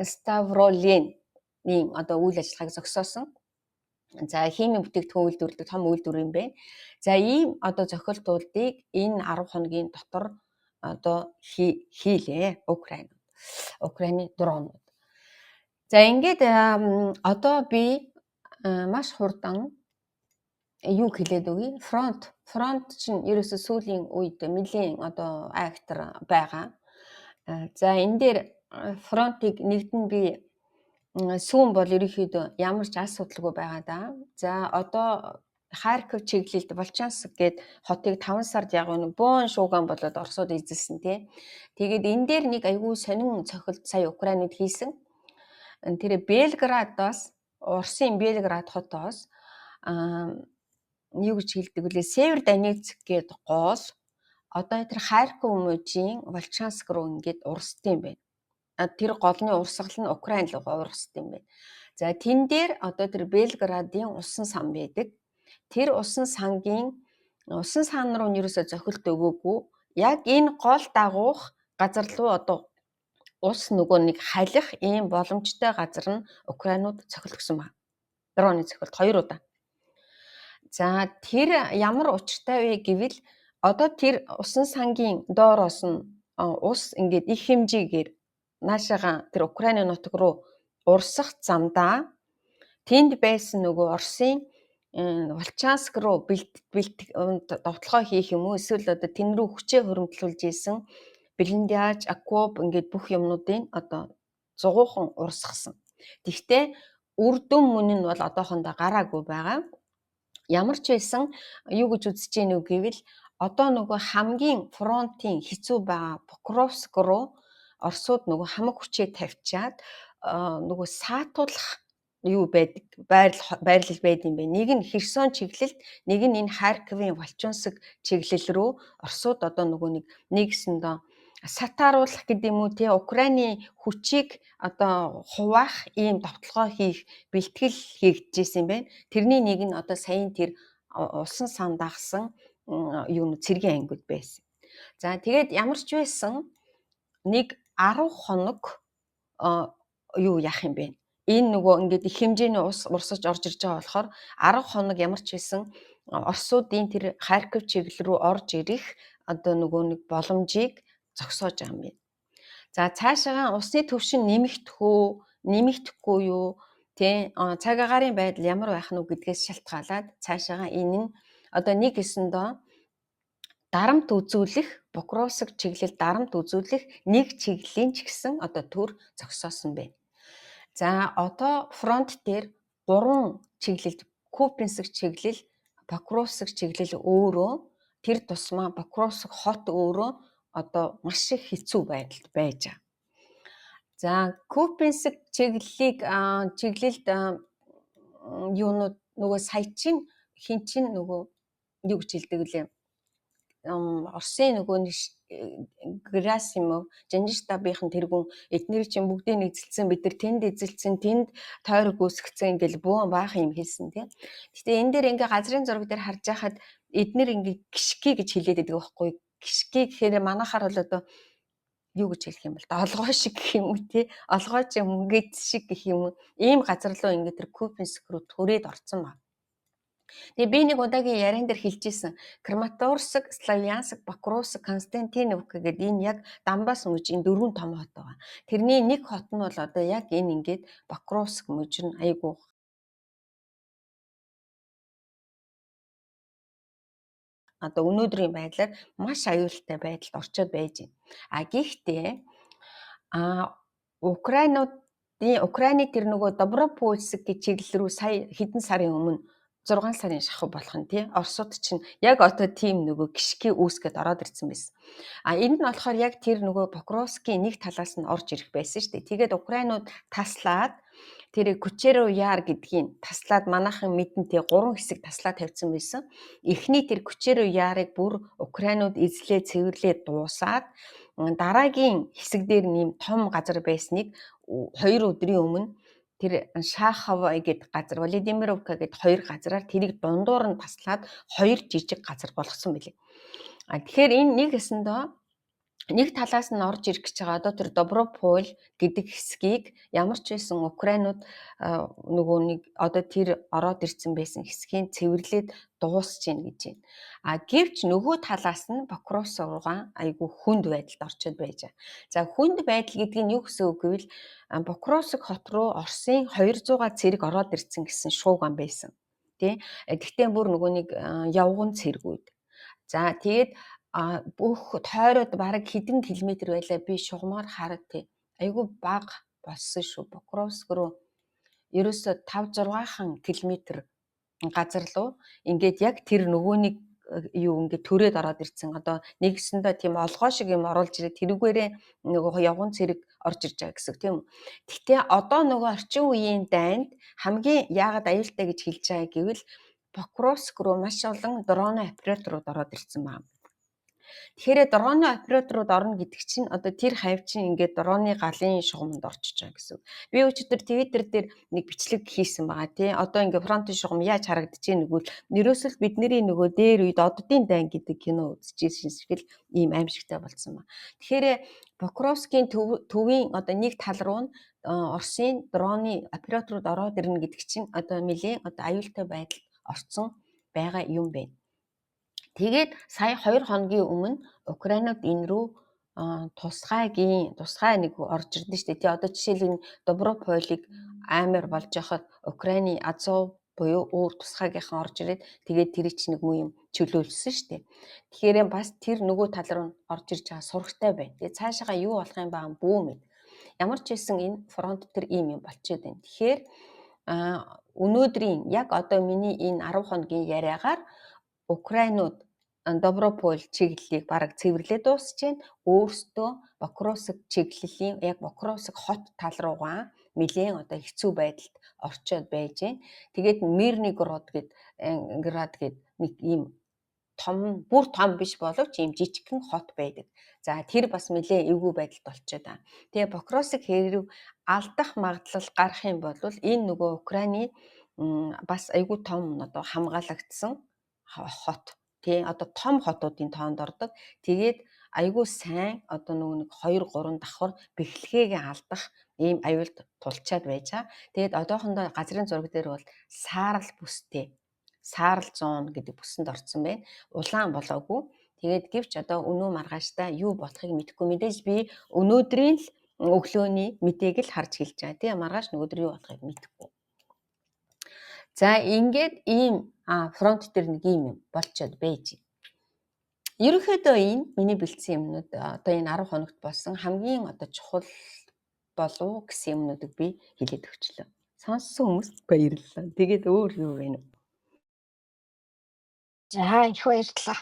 Ставролин одоо үйл ажиллагааг зогсоосон. За химийн бүтээгдэхүүн үйлдвэрлэдэг том үйлдвэр юм байна. За ийм одоо зохилтуудыг энэ 10 хоногийн дотор одоо хийлээ Украины дронууд. За ингээд одоо би маш хурдан юу хэлээд өгье. Фронт чинь ерөөсөө сүүлийн үед нэлийн одоо актер байгаа. За энэ дээр фронтыг нэгдэн би сүүн бол ерөнхийдөө ямар ч асуудалгүй байгаа да. За одоо Харьков чиглэлд Волчанск гээд хотыг 5 сард яг нэг бөөн шууган болоод Оросууд эзэлсэн тий. Тэгээд энэ дээр нэг айгүй сонин цохилт сая Украинууд хийсэн. Тэр Белградаас Оросын Белград хотоос юу гэж хэлдэг вүлээ Северодонецк гээд гол одоо тэр Харьков мужийн Волчанск руу ингээд урсдсан юм байна. Тэр голны урсгал нь Украин руу урсдсан юм байна. За тэн дээр одоо тэр Белградын усан сан байдаг. Тэр усан сан руу нэрөөсөө зохилт өгөөгүй. Яг энэ гол дагуух газар руу одоо ус нөгөө нэг халих ийм боломжтой газар нь Украинууд зохилт өгсөн байна. Дроны зохилт 2 удаа. За тэр ямар учиртай вэ гэвэл одоо тэр усан сангийн доороос нь ус ингээд их хэмжээгээр наашаага тэр Украины нутаг руу урсах замдаа тэнд байсан нөгөө Оросын Волчанск руу довтлогоо хийх юм уу эсвэл одоо тэн рүү хүчээ хөрөмтлүүлж исэн Блиндяж, Акоп ингээд бүх юмнуудын одоо зугуухан урсгасан. Тэгвэл үр дүн мөн нь бол одоохондоо гараагүй байгаа. Ямар ч байсан юу гэж үзэж гэнэ үү гэвэл одоо нөгөө хамгийн фронтын хэцүү байгаа Покровск руу Оросууд нөгөө хамаг хүчээ тавьчаад нөгөө саатуулах юу байдаг байрлал байд юм бэ. Нэг нь Херсон чиглэлд, нэг нь энэ Харьковын Волчонск чиглэл рүү Оросууд одоо нөгөө нэгсэндээ сатааруулах гэдэг юм уу тий, Украины хүчийг одоо хуваах ийм давталгаа хийх бэлтгэл хийгдэжсэн юм байна. Тэрний нэг нь одоо саяын тэр улсан сан дагсан юу цэргийн ангиуд байсан. За тэгээд ямар ч байсан нэг 10 хоног юу яах юм бэ? Энэ нөгөө ингээд их хэмжээний ус урсаж орж ирж байгаа болохоор 10 хоног ямар ч байсан Оросуудын тэр Харьков чиглэл рүү орж ирэх одоо нөгөө нэг боломжийг зогсоож байгаа юм байна. За цаашаа усны түвшин нэмэгдэхгүй юу? Тэ цаг агаарын байдал ямар байх нь гэдгээс шалтгаалаад цаашаа энэ нь одоо нэг гэсэндээ дарамт үзүүлэх, Покровск чиглэл дарамт үзүүлэх нэг чиглэлийн ч гэсэн одоо төр зогсоосон байна. За одоо фронт дээр 3 чиглэлд Купинск чиглэл, Покровск чиглэл өөрөө тэр тусмаа Покровск хот өөрөө одоо маш их хэцүү байдалд байж байгаа. За Купинск чиглэлд юунууд нөгөө сая чин хин чин нөгөө юу гэж хэлдэг лээ. Оросын нөгөө Герасимов Жанжиштабын тэргүүн эднэр чинь бүгдийг эзэлсэн, бид нар тэнд эзэлсэн, тэнд тойрог үүсгэсэн ингээл бөөн баах юм хэлсэн тийм. Гэтэ энэ дээр ингээ газрын зураг дээр харж байхад эднэр ингээ гიშки гэж хэлээд байдаг байхгүй. Гიშки гэхээр манайхаар бол одоо юу гэж хэлэх юм бол олгой шиг гэх юм уу тий, олгой ч мөнгөц шиг гэх юм уу, ийм газар руу ингээ тэр Купинск руу төрээд орцсон ба. Тэгээ би нэг удаагийн яриан дээр хэлжсэн Краматорск, Славянск, Покровск, Константиновка гэдэг энэ яг Донбасс мужийн 4 том хот байгаа. Тэрний нэг хот нь бол одоо яг энэ ингээд Покровск мужир нь айгуу одоо өнөөдрийн байдлаар маш аюултай байдалд орчод байж байна. Гэхдээ Украины тэр нөгөө Добропольск гэж чиглэл рүү сая хэдэн сарын өмнө 6 сарын шахав болох нь тий. Оросууд чинь яг одоо тийм нөгөө гიშки үүсгээд ороод ирсэн байсан. Энд нь болохоор яг тэр нөгөө Покровскийн нэг талаас нь орж ирэх байсан шүү дээ. Тэгээд Украинууд таслаад тэр Кучеров яар гэдгийг таслаад манайхан мэдэн тий 3 хэсэг таслаад тавьсан байсан. Эхний тэр Кучеров яарыг бүр Украинууд эзлээ цэвэрлээ дуусаад дараагийн хэсэг дээр нэм том газар байсныг 2 өдрийн өмнө тэр Шахова гэдэг газар, Владимировка гэдэг 2 газараар тэрийг дундуур нь таслаад 2 жижиг газар болгосон билээ. Тэгэхээр энэ нэг хэсэндээ нэг талаас нь орж ирэх гэж байгаа одоо тэр Доброполь гэдэг хэсгийг ямар ч байсан Украинууд нөгөө нэг одоо тэр ороод ирсэн байсан хэсгийг цэвэрлээд дуусч гин гэж байна. Гэвч нөгөө талаас нь Покровск руугаа айгүй хүнд байдалд орчод байж байгаа. За хүнд байдал гэдэг нь юу гэсэн үг гэвэл Покровск хот руу Оросын 200-аа цэрэг ороод ирсэн гэсэн шууган байсан. Тэ? Гэхдээ бүр нөгөө нэг явган цэргүүд. За тэгээд бүх тойроод бараг хэдэн километр байлаа би шугамаар хараг тий. Айгүй бага болсон шүү. Покровск руу ерөөсө 5-6 километр газар руу ингээд яг тэр нөгөөний юу ингээд төрөөд ороод ирсэн. Одоо нэгсэндээ тийм олгоо шиг юм оруулж ирээд тэрүүгээрээ нөгөө явган цэрэг орж ирж байгаа гэсэн тийм үү. Гэхдээ одоо нөгөө орчин үеийн дайнд хамгийн яагаад аюултай гэж хэлж байгаа гэвэл Покровск руу маш олон дроны операторууд ороод ирсэн байна. Тэгэхээр дроны операторууд орно гэдэг чинь одоо тэр хавь чинь ингээд дроны галын шугамд орчиж байгаа гэсэн. Би өчигдөр Twitter дээр нэг бичлэг хийсэн байгаа тий. Одоо ингээд фронтын шугам яаж харагдаж байна гэвэл ерөөсөл бидний нөгөө дээр үед оддын дайн гэдэг кино үзчихсэн шиг л ийм аимшигтай болсон ба. Тэгэхээр Покровскийн төвийн одоо нэг тал руу нь Оросын дроны операторууд ороод ирнэ гэдэг чинь одоо нэлээд одоо аюултай байдалд орсон байгаа юм байна. Тэгээд сая 2 хоногийн өмнө Украинууд энэ рүү тусгай нэг орж ирдэ штэ тий. Одоо жишээл энэ Доброполийг аймаар болж яхад Украины Азов буюу өөр тусгайгийнхан орж ирээд тэгээд тэр чинь нэг юм чөлөөлсөн штэ. Тэгэхээр бас тэр нөгөө тал руу орж ирж байгаа сурагтай байна. Тэгээд цаашаага юу болох юм баа бүү мэд. Ямар ч хэлсэн энэ фронт төр ийм юм болчиход байна. Тэгэхээр өнөөдрийн яг одоо миний энэ 10 хоногийн яриагаар Украинууд Доброполь чиглэлийг бараг цэвэрлээ дуусч байна. Өөртөө Покровск чиглэлийн яг Покровск хот тал руугаа нэлээд одоо хэцүү байдалд орчоод байж байна. Тэгээд Мирниград гээд нэг ийм бүр том биш боловч ийм жижигхэн хот байдаг. За тэр бас нэлээд эвгүй байдалд болчиход байна. Тэгээ Покровск хэрэг алдах магадлал гарах юм бол энэ нөгөө Украины бас айгүй том одоо хамгаалагдсан хот. Тий одоо том хотуудын тоонд ордог. Тэгээд айгүй сайн одоо нөгөө нэг 2 3 давхар бэхлэхээгээ алдах ийм аюулд тулчаад байжаа. Тэгээд одоохондоо газрын зураг дээр бол саарл бүстэй. Саарл зон гэдэг бүсэнд орсон байна. Улаан болоогүй. Тэгээд гэвч одоо өнөө маргааштай юу болохыг мэдэхгүй. Мэдээж би өнөөдрийн л өглөөний мэдээг л харж хэлж байгаа. Тэгээ маргааш нөгөөдөр юу болохыг мэдэхгүй. За ингээд ийм фронт дээр нэг юм болчиход байж. Ерөнхийдөө энэ миний бэлдсэн юмнууд одоо энэ 10 хоногт болсон хамгийн одоо чухал болов гэсэн юмнуудыг би хэлээд өгчлөө. Сонссон хүмүүст баярлалаа. Тэгээд өөр юу вэ? За их баярлалаа.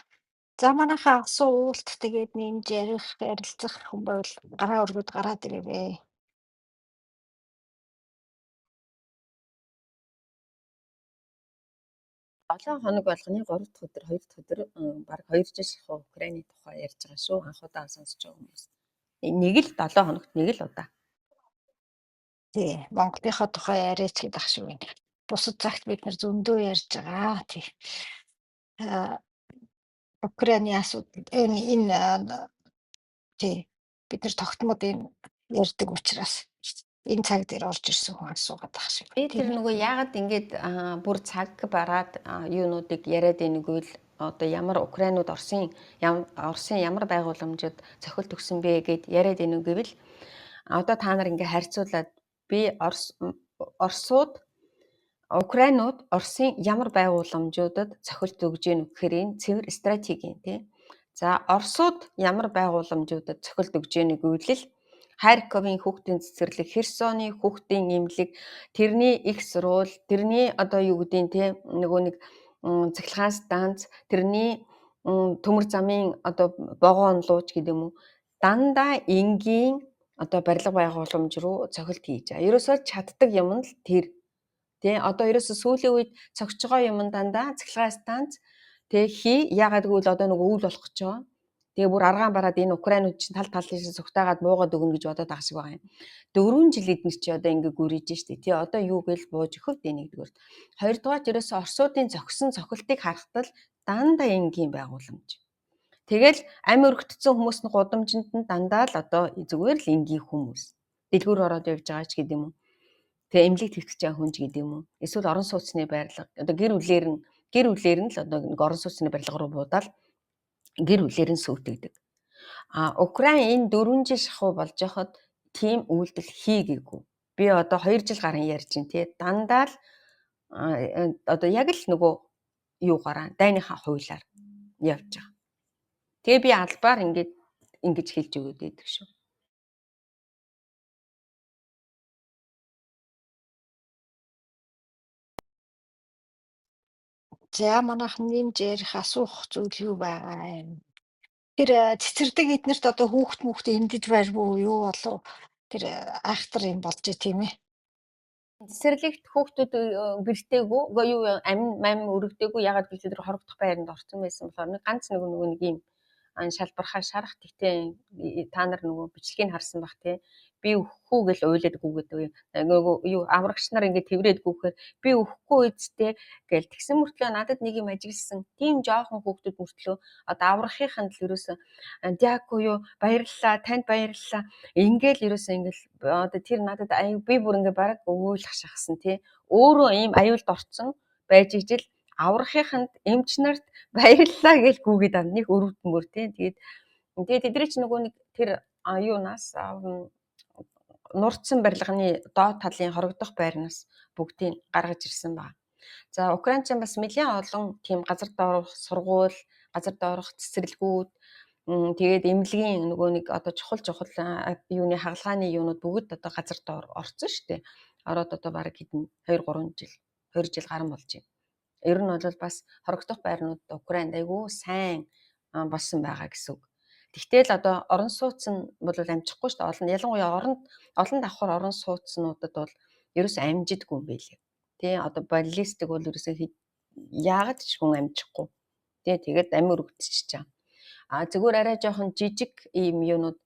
За манайхаа асуулт тэгээд нэмж ярих, ярилцах хүн байвал гараа өргөд гараад ирвэ. 7 хоног болгоны 3 дахь өдөр 2 дахь өдөр баг 2 жил шахуу Украины тухай ярьж байгаа шүү. Анх удаа сонсож байгаа хүмүүс. Нэг л 7 хоногт нэг л удаа. Тий, Монголынхаа тухай яриач гэдэг ах шиг байна. Бусад цагт бид нар зөндөө ярьж байгаа. Тий. Украины асуудал энэ тий бид нар тогтмодын ярьдаг учраас энэ цаг дээр орж ирсэн хүн асуугаад ах шиг. Би тэр нөгөө яагаад ингэж бүр цаг бараад юунуудыг яриад байнгүй л одоо ямар Украинууд Оросын ямар байгууламжид цохилт өгсөн бэ гэд яриад байнгүй гэвэл одоо та нар ингээ харьцуулаад би Оросууд Украинууд Оросын ямар байгууламжуудад цохилт өгж гэнэ гэхээр энэ цэвэр стратеги тий. За Оросууд ямар байгууламжуудад цохилт өгж гэнэ гэвэл Харьковын хүүхдийн цэцэрлэг, Херсоны хүүхдийн эмнэлэг, тэрний их сурвалж, тэрний одоо юу гэдгийг те нөгөө нэг цахилгаан станц, тэрний төмөр замын одоо богоон лууч гэдэг юм уу? Дандаа энгийн одоо барилга байгууламж руу цохилт хийж байгаа. Ерөөсөө чаддаг юм нь л тэр. Тэ одоо ерөөсөө сүүлийн үед цогч байгаа юм дандаа цахилгаан станц тэг яагаад гэвэл одоо нөгөө үйл болох гэж байгаа. Тэгээ бүр аргаан бараад энэ Украинууд чинь тал талын цугтаагаад буугаад өгнө гэж бодоод байгаа шиг байгаа юм. 4 жил эднэр чи одоо ингээ гүрийж штэ тий одоо юу гээл бууж өгөх дээ нэгдүгээр. Хоёрдугаар ерөөсөө Оросуудын зогсон цохилтыг харахад л дандаа энгийн байгууламж. Тэгэл амь өргөтцсөн хүмүүс нь гудамжинд нь дандаа л одоо зүгээр л энгийн хүмүүс. Дэлгүүр ороод явж байгаа ч гэдэм юм. Тэгээ эмнэлэг твэгдэж байгаа хүн ч гэдэм юм. Эсвэл орон сууцны байрлал одоо гэр бүлээр нь л одоо нэг орон сууцны барилга руу буудаал гэр бүлээр нь сүйтгэдэг. Украин энэ 4 жил шахуу болж байхад тийм үйлдэл хийгээгүй. Би одоо 2 жил гарын ярьж байна тий. Дандаа л одоо яг л нөгөө юугаараа дайныхаа хуулиар явж байгаа. Тэгээ би албаар ингэж хэлж өгöd байдаг шүү. За манайхан нэмж ярих асуух зүйл юу байгаа юм? Тэр цэцэрдэг эднэрт одоо хүүхд эмдэж байргүй юу болов? Тэр айхтар юм болж тийм ээ. Цэцэрлэгт хүүхдүүд гэртээгүй юу амь өргөдөөгүй ягаад гэвэл тэр хорогдох байранд орсон байсан болохоор нэг ганц нэг юм шалбархаа шарах тэгтээ та нар нөгөө бичлэгийг харсан бах тий би өхгүй гэл уйлаад гүгээд нөгөө юу аврагч нар ингээд тэврээд гүхээр би өхгүй үсттэй гэл тэгсэн мөртлөө надад нэг юм ажигласан тийм жоохон хүүхдүүд мөртлөө одоо аврахынханд л ерөөсө дяку юу баярлалаа танд баярлалаа ингээл ерөөсө ингээл одоо тэр надад би бүр ингээд бараг өвөөлөх шахсан тий өөрөө ийм аюулд орцсон байж ижил аврахынханд эмч нарт баярлалаа гэж гүгээд ам нэг өрөвдмөр тий тэгээд тэдний ч нөгөө нэг тэр юунаас нурцсан барилганы доод талын хорогдох байрнаас бүгдийг гаргаж ирсэн ба. За Украинч бас нэлээд олон тийм газар доорх сургууль, газар доорх цэцэрлэгүүд тэгээд эмнэлгийн нөгөө нэг одоо чухал юуны хагалгааны юунууд бүгд одоо газар доор орсон шүү дээ. Ороод одоо бараг хэдэн 2 жил гарсан болж байна. Ер нь бол бас хорогдох байрнууд Украинд айгүй сайн болсон байгаа гэсэн үг. Тэгтэл одоо орон сууц нь бол амжихгүй шүү дээ. Ялангуяа олон давхар орон сууцнуудад бол ерөөс амжидгүй юм байлээ. Тий одоо баллистик бол ерөөсөө яагаад ч хүн амжихгүй. Тий тэгээд амир өргөдчихөж байгаа. Зүгээр арай жоохон жижиг ийм юунууд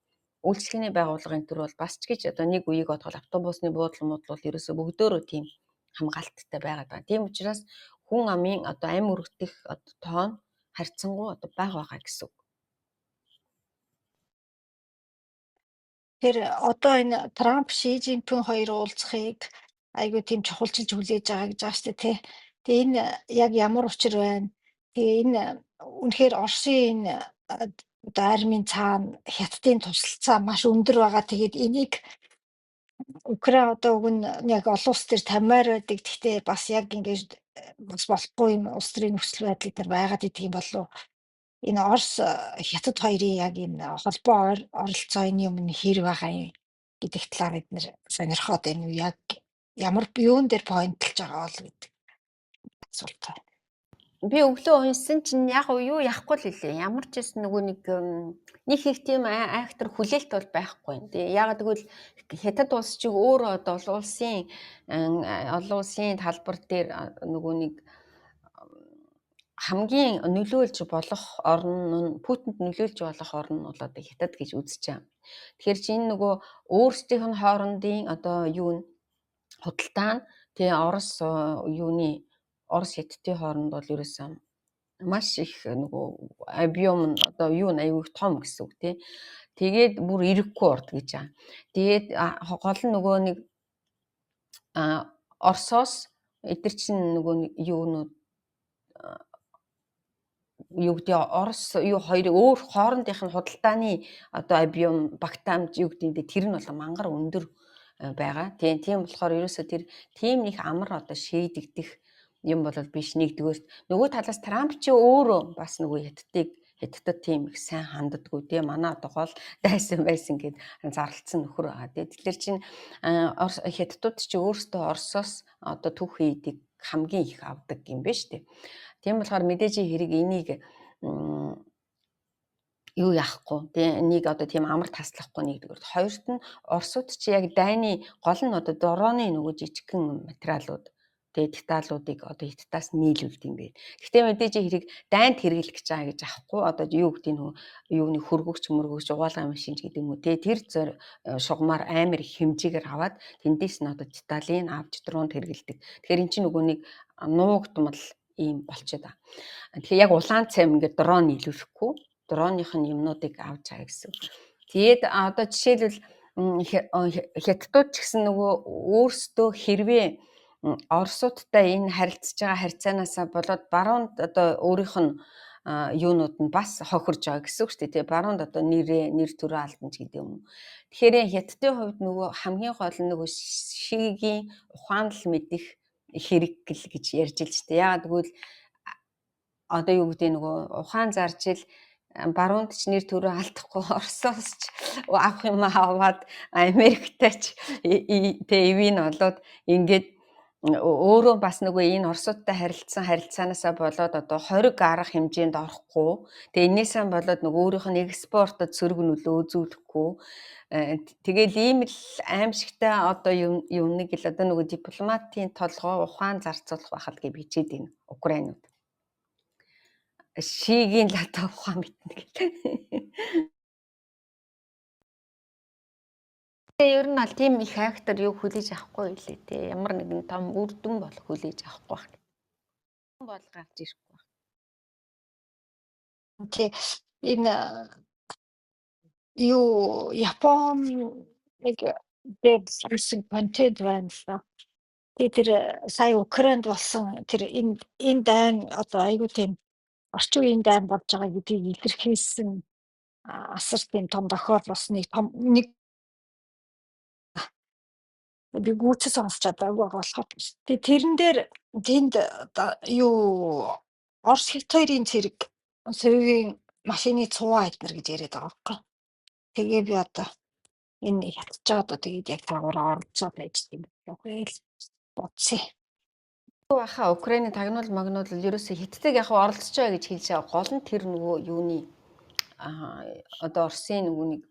үйлчлэгээний байгууллагын төр бол бас ч гэж одоо нэг үеийг бодвол автобусны буудлын бол ерөөсөө бүгдөө тийм хамгаалттай байгаад байгаа. Тийм учраас хүн амын одоо амь өргөдөх одоо тоон харьцангуй одоо байгаа гэсэн үг. Тэр одоо энэ Трамп, Ши Жинпин хоёр уулзахыг айгүй тийм чухалчилж хүлээж байгаа гэж байгаа шүү дээ, тий. Тэгээ энэ яг ямар учир байна? Тэгээ энэ үнэхээр Оросын энэ одоо армийн цаана Хятадын тусалцаа маш өндөр байгаа. Тэгээд энийг Украин одоо уг нь яг олон улс төр тамиар байдаг. Гэхдээ бас яг ингээд бас болохгүй юм улс төрийн нөхцөл байдлыг тэр байгаад идэх юм болов. Энэ Орос Хятад хоёрын яг энэ холбоо оролцооны өмнө хэр байгаа юм гэдэг талаар эдгээр сонирхоод байна уу? Яг ямар юун дээр поинтлж байгаа бол гэдэг асуулт байна. Би өглөө уншсан чинь яг юу яахгүй л хэлээ. Ямар ч гэсэн нөгөө нэг их тийм айхтар хүлээлт бол байхгүй. Тэгээ яг тэгвэл Хятад улс чи өөрөө одоо олон улсын талбар дээр нөгөө нэг хамгийн нөлөөлж болох орн нь Путинд нөлөөлж болох орн нь бол одоо Хятад гэж үзэж байгаа. Тэгэхээр чи энэ нөгөө өөрсдийнх нь хоорондын одоо юу н худалдаа нь тэгээ Орос Хятадын хооронд бол ерөөсөн маш их нөгөө объем нь одоо юу н аюул том гэсэн үг тий. Тэгээд бүр ирэхгүй урд гэж байгаа. Тэгээд гол нь нөгөө нэг Оросоос эдгэр чинь нөгөө юунууд юу гэдэг Орос юу хоёр өөр хоорондынх нь худалдааны одоо объем багтаамж юу гэдэг тэр нь бол мангар өндөр байгаа. Тийм болохоор ерөөсөө тэр тийм их амар одоо шийдэгдэх юм бол биш. Нэгдүгээр нөгөө талаас Трамп чи өөрөө бас нөгөө Хятадд тийм их сайн ханддаггүй тийм манай одоо гол байсан гэд зарлцсан нөхөр байгаа. Тэгэхээр чин Хятадууд чи өөрсдөө Оросоос одоо түүх хийдэг хамгийн их авдаг юм байна шүү дээ. Тийм болохоор мэдээж хэрэг энийг юу яахгүй тийм энийг одоо тийм амар таслахгүй нэгдүгээр. Хоёрт нь Оросууд чи яг дайны гол нь одоо дроны нөгөө жижигхэн материалууд тэгээ деталуудыг одоо Хятадаас нийлүүлдэг юм бэ. Гэхдээ мэдээж хэрэг дайнд хэрэглэх гэж байгаа гэж авахгүй одоо юу гэдэг нөгөө юуны хөргөгч угаалгын машин гэдэг юм уу тэр шугамар амар их хэмжээгээр аваад тэндээс нь одоо деталийг авч дронд хэрэглэдэг. Тэгэхээр эн чинь нөгөө нэг нуугдмал ийм болчиход байгаа. Тэгэхээр яг улаан цайм ингээд дрон нийлүүлэхгүй дроных нь юмнуудыг авч байгаа гэсэн. Тэгээд одоо жишээлбэл Хятадууд ч гэсэн нөгөө өөрсдөө хэрвээ Оросуудтай энэ харилцаж байгаа харьцаанаасаа болоод баруунд одоо өөрийнх нь юунууд нь бас хохирж байгаа гэсэн үг шүү дээ. Тэгээ баруунд одоо нэр төрөө алдан ч гэдэг юм. Тэгэхээр Хятадын хувьд нөгөө хамгийн гол нь нөгөө Шигийн ухаанал мэдих хэрэг гэж ярьж л шүү дээ. Яагаад гэвэл одоо юу гэдэг нөгөө ухаан зарж ил баруунд ч нэр төрөө алдахгүй Оросоос ч авах юм аваад Америктай ч ивэн болоод ингээд өөрөө бас нөгөө энэ Оросуудтай харилцаанаасаа болоод одоо 20 арга хэмжээнд орохгүй. Тэгээ энээсээ болоод нөгөө өөрийнх нь экспортод сөрөг нөлөө үзүүлэхгүй. Тэгэл ийм л аимшигтай одоо юм нэг л одоо нөгөө дипломатын толгой ухаан зарцуулах байхад гэж бичээд байна Украинууд. Шигийн л одоо ухаан мэднэ гэх. Ер нь аль тийм их фактор юу хүлээж авахгүй үлээ те. Ямар нэгэн том үр дүн бол хүлээж авахгүй байх. Бол гарч ирэхгүй байх. Тий. Энэ юу Япон нэг дэвсэн контент байна л да. Тэр сая Украинд болсон тэр энэ дайн одоо айгүй тийм орчин үеийн дайн болж байгаа гэдгийг илэрхийлсэн асар тийм том тохиол бас нэг би гүйцэд сонсч чадаагүй болохоор. Тэрэн дээр тэнд юу Орос Хятад хоёрын цэрэг сувгийн машины цуваа эднэр гэж яриад байгаа байхгүй. Тэгээ би одоо энэ хятадчаа одоо тэгээд яг таагаараа оролцоод байж тийм байхгүй л бодсон. Баха Украины тагнуул магнуул ерөөсөө Хятадыг яг оролцож байгаа гэж хэлж байгаа. Гол нь тэр нөгөө юуны одоо Оросын нөгөө нэг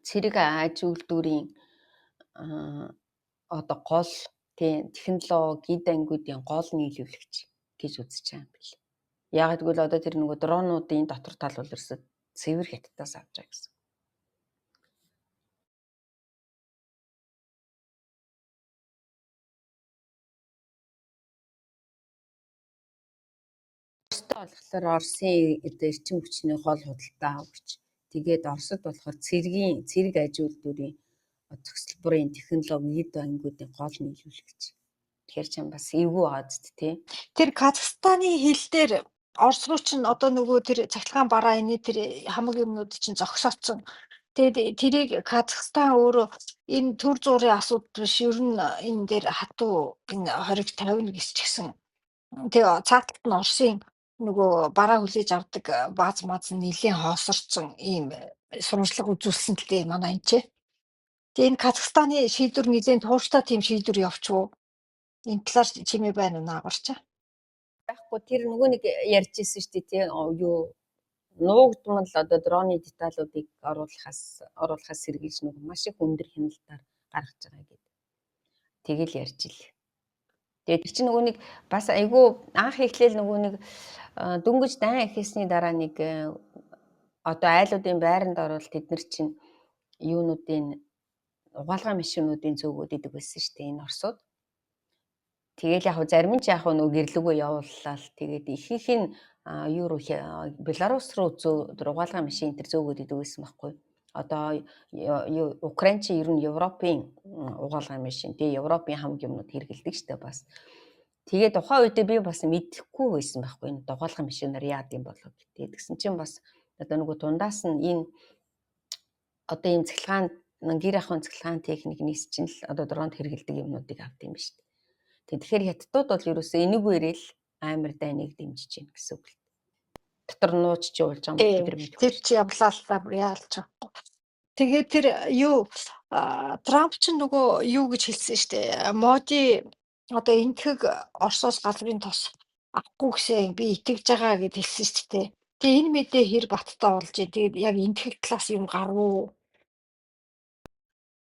цэрэг аж үйлдвэрийн одоо гол технологи, эд ангиудын гол нийлүүлэгч гэж үзэж байгаа юм бэл. Яг гэвэл одоо тэр нөгөө дронуудын дотор тал бол ерөөсөө цэвэр Хятадаас авч байгаа гэсэн. Оростой болохоор Оросын эрчим хүчний гол худалдаа авагч. Тэгээд Оросд болохоор цэрэг аж үйлдвэрийн цогцлборын технологи, эд ангиудын гол нийлүүлэгч. Тэгэхээр ч бас эвгүй байгаа зү тий. Тэр Казахстаны хил дээр Орос руу чинь одоо нөгөө тэр цахилгаан бараа энэ тэр хамаг юмнууд чинь зогсооцсон. Тэгээд тэрийг Казахстан өөрөө энэ төр зуурын асуудал биш ер нь энэ дээр хатуу энэ хориг тавина гэж ч гэсэн. Тэгээ цааталт нь Оросын нөгөө бараа хүлээж авдаг бааз нь нэлийн хоосорцсон ийм сурвалжлага үзүүлсэн л дээ манай энэ ч. Тэгээ энэ Казахстаны шийдвэр нэлийн тууштай тийм шийдвэр явчихв. Энэ талаар чимээ байна уу наагаарч? Байхгүй тэр нөгөө нэг ярьж ирсэн шүү дээ тий. Юу нуугдмал одоо дроны деталуудыг оруулахаас сэргийлж нөгөө маш их өндөр хяналтаар гаргаж байгаа гэдэг. Тэгэл ярьж ил. Тэгээд тэр чинь нөгөө нэг бас айгүй анх эхлээл нөгөө нэг дөнгөж дан ихээсний дараа нэг одоо айлуудын байранд орвол тэд нар чинь юунуудын угаалгай машинуудын зөөгөөд идэг байсан шүү дээ энэ Оросууд. Тэгэл яг зарим нь ч яг нөгөө гэрлэгөө явууллаа л тэгээд ихэнх нь юу руу Беларусь руу угаалгай машин энэ зөөгөөд идэг байсан байхгүй. Одоо Украин чи ер нь Европын угаалгай машин тий Европын хамаг юмнууд хэрэгэлдэг штэ бас. Тэгээд тухайн үедээ би бас мэдэхгүй байсан байхгүй энэ угаалгай машинаар яад юм болов гэдэг. Тэгсэн чинь бас одоо нөгөө тундаас нь энэ одоо ийм цахилгаан гэр ахуйн цахилгаан техник нийс чинь л одоо дронд хэрэгэлдэг юмнуудыг авд юм биш. Тэгэхээр Хятадууд бол ерөөсөө энэгээрэл амар дайныг дэмжиж байна гэсэн үг л. Дотор нууж чи уулж байгаа юм бид мэдгүй. Тэр чи явлаалаа яалж байгаа. Тэгээд тэр юу Трамп ч нөгөө юу гэж хэлсэн штэ. Моди одоо энтхэг Оросоос галбарын тос авахгүй гэсэн би итгэж байгаа гэд хэлсэн штэ. Тэгээ энэ мэдээ хэр баттаа болж тэгээд яг энтхэг талаас юм гарвуу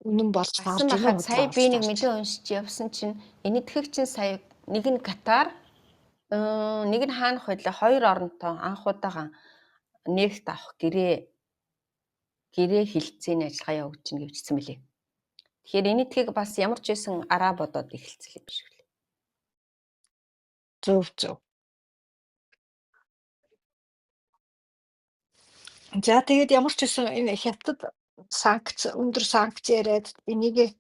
үнэн болж гарсан байхад сая би нэг мэдээ уншиж явсан чинь энэтхэг чинь сая нэг нь Катар нэг нь хаанах байлаа хоёр оронтой анх удаага нефт авах гэрээ хилцээний ажиллагаа явуулж гин гэвчсэн мөлий. Тэгэхээр энэтхэг бас ямар ч байсан арабуудад эхэлцэл юм биш үү? Зөв. За тэгээд ямар ч байсан энэ Хятад өндөр санкц яриад энийг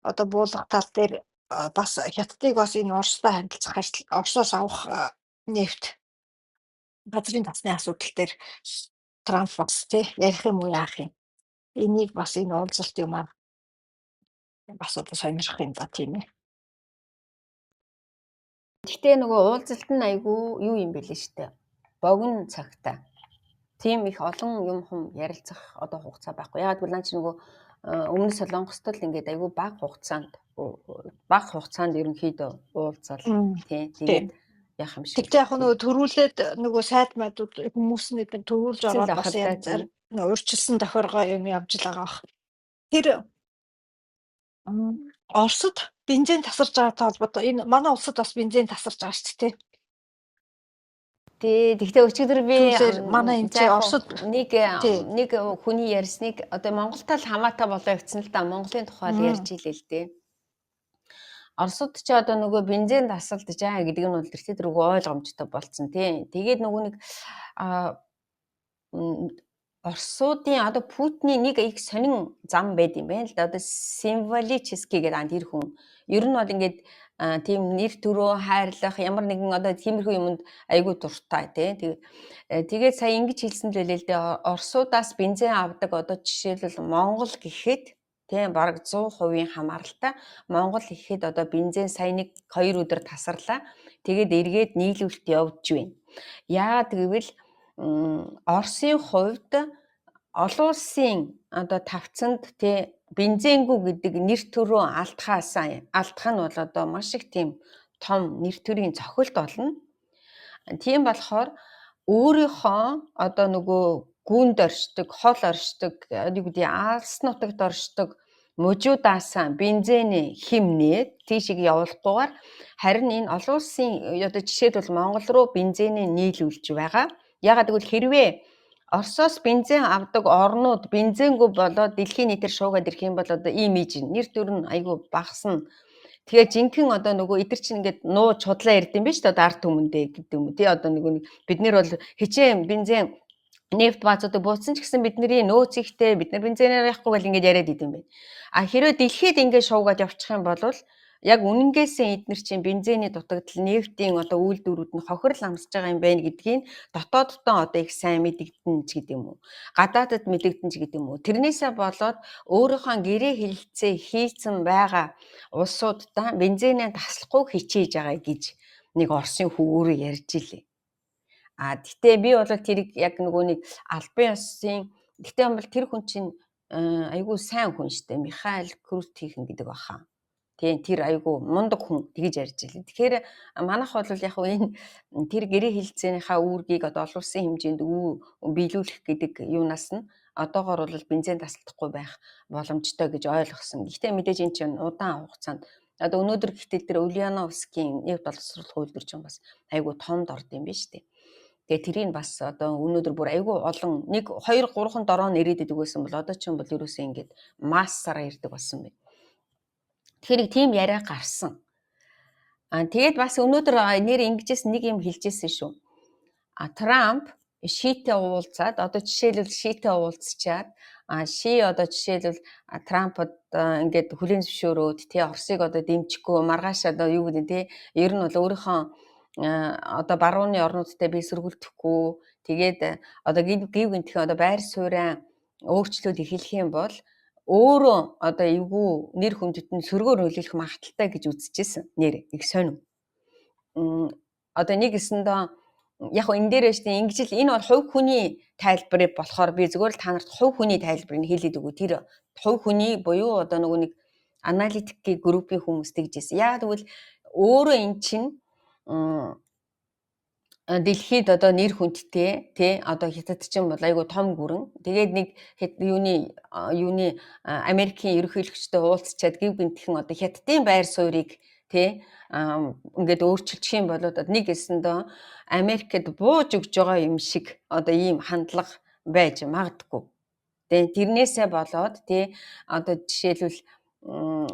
одоо буулгах тал дээр бас Хятадыг бас энэ Оростой харилцах ажил Оросоос авах нефт газрын тасны асуудал дээр Трамп бас тий ярих юм уу яах юм. Энийг бас энэ уулзалт юмар бас одоо сонирхох юм да тийм ээ. Гэхдээ нөгөө уулзалт нь айгүй юу юм бэлээ штэ. Богино цагтай. Тийм их олон юм ярилцах одоо хугацаа байхгүй. Яг гэвэл наа чи нөгөө өмнө Солонгост л ингээд айгүй бага хугацаанд ерөнхийдөө уулзал тий тэгээд яах юм шиг. Тэгтээ яг нөгөө төрүүлээд нөгөө сайд мэдүүд хүмүүс нь төрүүлж ороод бас янзаар өөрчилсөн тохиоргоо юм явж л байгаа бах. Тэр Оросд бензин тасарч байгаатай холбоотой энэ манай улсад бас бензин тасарч байгаа шүү дээ. Тэгтээ өчигдөр би манай энэ Оросд нэг хүний ярьсныг одоо Монголтай л хамаатай болоо явцсан л да Монголын тухай ярьж илээ л дээ. Оросд ч одоо нөгөө бензин тасалдаж байгаа гэдэг нь бол тэр ойлгомжтой болцсон тий. Тэгээд нөгөө нэг Оросуудын одоо Путиний нэг их сонин зам байд юм байна л да. Одоо символический гэдэг тэр хүн. Ер нь бол ингээд тийм нэр төрөө хайрлах ямар нэгэн одоо тиймэрхүү юмд айгүй дуртай тий. Тэгээд сая ингэж хэлсэн л байлээ л дээ. Оросуудаас бензин авдаг одоо жишээлбэл Монгол гэхэд тий бараг 100% хамааралтай. Монгол гэхэд одоо бензин сая 1-2 өдөр тасарлаа. Тэгээд эргээд нийлүүлэлт явж байна. Яагаад гэвэл Оросын хувьд олон улсын одоо тавцанд тий бензингүй гэдэг нэр төрөө алдах нь бол одоо маш их тийм том нэр төрийн цохилт болно. Тийм болохоор өөрийнхөө одоо нөгөө гүнд оршдог, хол оршдог, юу гэдэг Алс нутагт оршдог мужуудаасаа бензиний химнээд тийшийг явуулахгүйгээр харин энэ олон улсын одоо жишээлбэл Монгол руу бензиний нийлүүлж байгаа. Ягаад гэвэл хэрвээ Оросоос бензин авдаг орнууд бензингүй болоод дэлхийн нийтээр шуугаад ирэх юм бол одоо имиж нэр төр нь айгүй багасна. Тэгээ жинхэнэ одоо нөгөө эдгэр чинь ингээд нууж худлаа ярьд юм биш үү одоо ард түмэндээ гэдэг юм. Тий одоо нэг бид нэр бол хичээн бензин нефт баазуудыг буутсан ч гэсэн бидний нөөц ихтэй бид нар бензинээр явахгүй бол ингээд яриад идэм байх. А хэрвээ дэлхийд ингээд шуугаад явчих юм бол яг үнэнгээсээ эднэр чинь бензиний дутагдал нефтийн одоо үйлдвэрүүд нь хохирол амсаж байгаа юм байна гэдгийг дотооддоо одоо их сайн мэдэгдэн ч гэдэг юм уу. Гадаадад мэдэгдэн ч гэдэг юм уу. Тэрнээсээ болоод өөрийнхөө гэрээ хэлэлцээ хийцэн байгаа улсуудаа бензинээ таслахгүй хичээж байгаа гэж нэг Оросын хүү өөрөө ярьж илээ. Гэтээ би бол тэрийг яг нөгөө нэг албан ёсын гэтээ бол тэр хүн чинь айгүй сайн хүн штэ Михаил Крутихен гэдэг баха. Тийм тэр айгүй мундаг хүн тэгж ярьж илээ. Тэгэхээр манайх бол яг энэ тэр гэрээ хэлэлцээнийхаа үүргийг одоо олон улсын хэмжээнд биелүүлэх гэдэг юунаас нь одоогоор бол бензин тасалдахгүй байх боломжтой гэж ойлгосон. Гэхдээ мэдээж энэ чинь удаан хугацаанд одоо өнөөдөр гэтэл тэр Ульяновскийн нефть боловсруулах үйлдвэр чинь бас айгүй томд орд юм биш үү? Тэгээ тэрийг бас одоо өнөөдөр бүр айгүй олон 1 2 3 дороо нэрэд идэг байсан бол одоо ч юм бол ерөөсөө ингэж массаараа ирдэг болсон байна. Тэгэхээр тийм яриа гарсан. Тэгээд бас өнөөдөр нэр ингэжээс нэг юм хэлжсэн шүү. Трамп шийтээ уулзаад одоо жишээлбэл шийтээ уулзчаад ши одоо жишээлбэл Трампд ингээд хүлээн зөвшөөрөөд тий Оросыг одоо дэмжихгүй маргааш одоо юу гэдэг тий ер нь бол өөрийнхөө одоо барууны орнуудтай бие сөргөлдөхгүй тэгээд одоо гинтхэн одоо байр суурийн өөрчлөлт эхэлэх юм бол өөрөө одоо эвгүй нэр хүндэд нь сөргөөр нөлөөлөх магадaltaй гэж үзчихсэн нэр их сонир. Одоо нэг гэсэндээ яг энэ дээрээ штэ ингэж л энэ бол хувь хүний тайлбар болохоор би зөвхөн та нарт хувь хүний тайлбарыг хэлээд өгөө. Тэр хувь хүний буюу одоо нөгөө нэг аналитикийн группийн хүмүүс тэгжсэн. Яг тэгвэл өөрөө эн чинь дэлхийд одоо нэр хүндтэй тий одоо хятад чинь бол айгүй том гүрэн. Тэгээд нэг юуны Америкийн ерөнхийлөгчтэй уулзчаад гів гинтхэн одоо хятадын байр суурийг тий ингээд өөрчилчих юм бол нэг гэсэндээ Америкт бууж өгж байгаа юм шиг одоо ийм хандлага байж магадгүй. Тэгээд тэрнээсээ болоод тий одоо жишээлбэл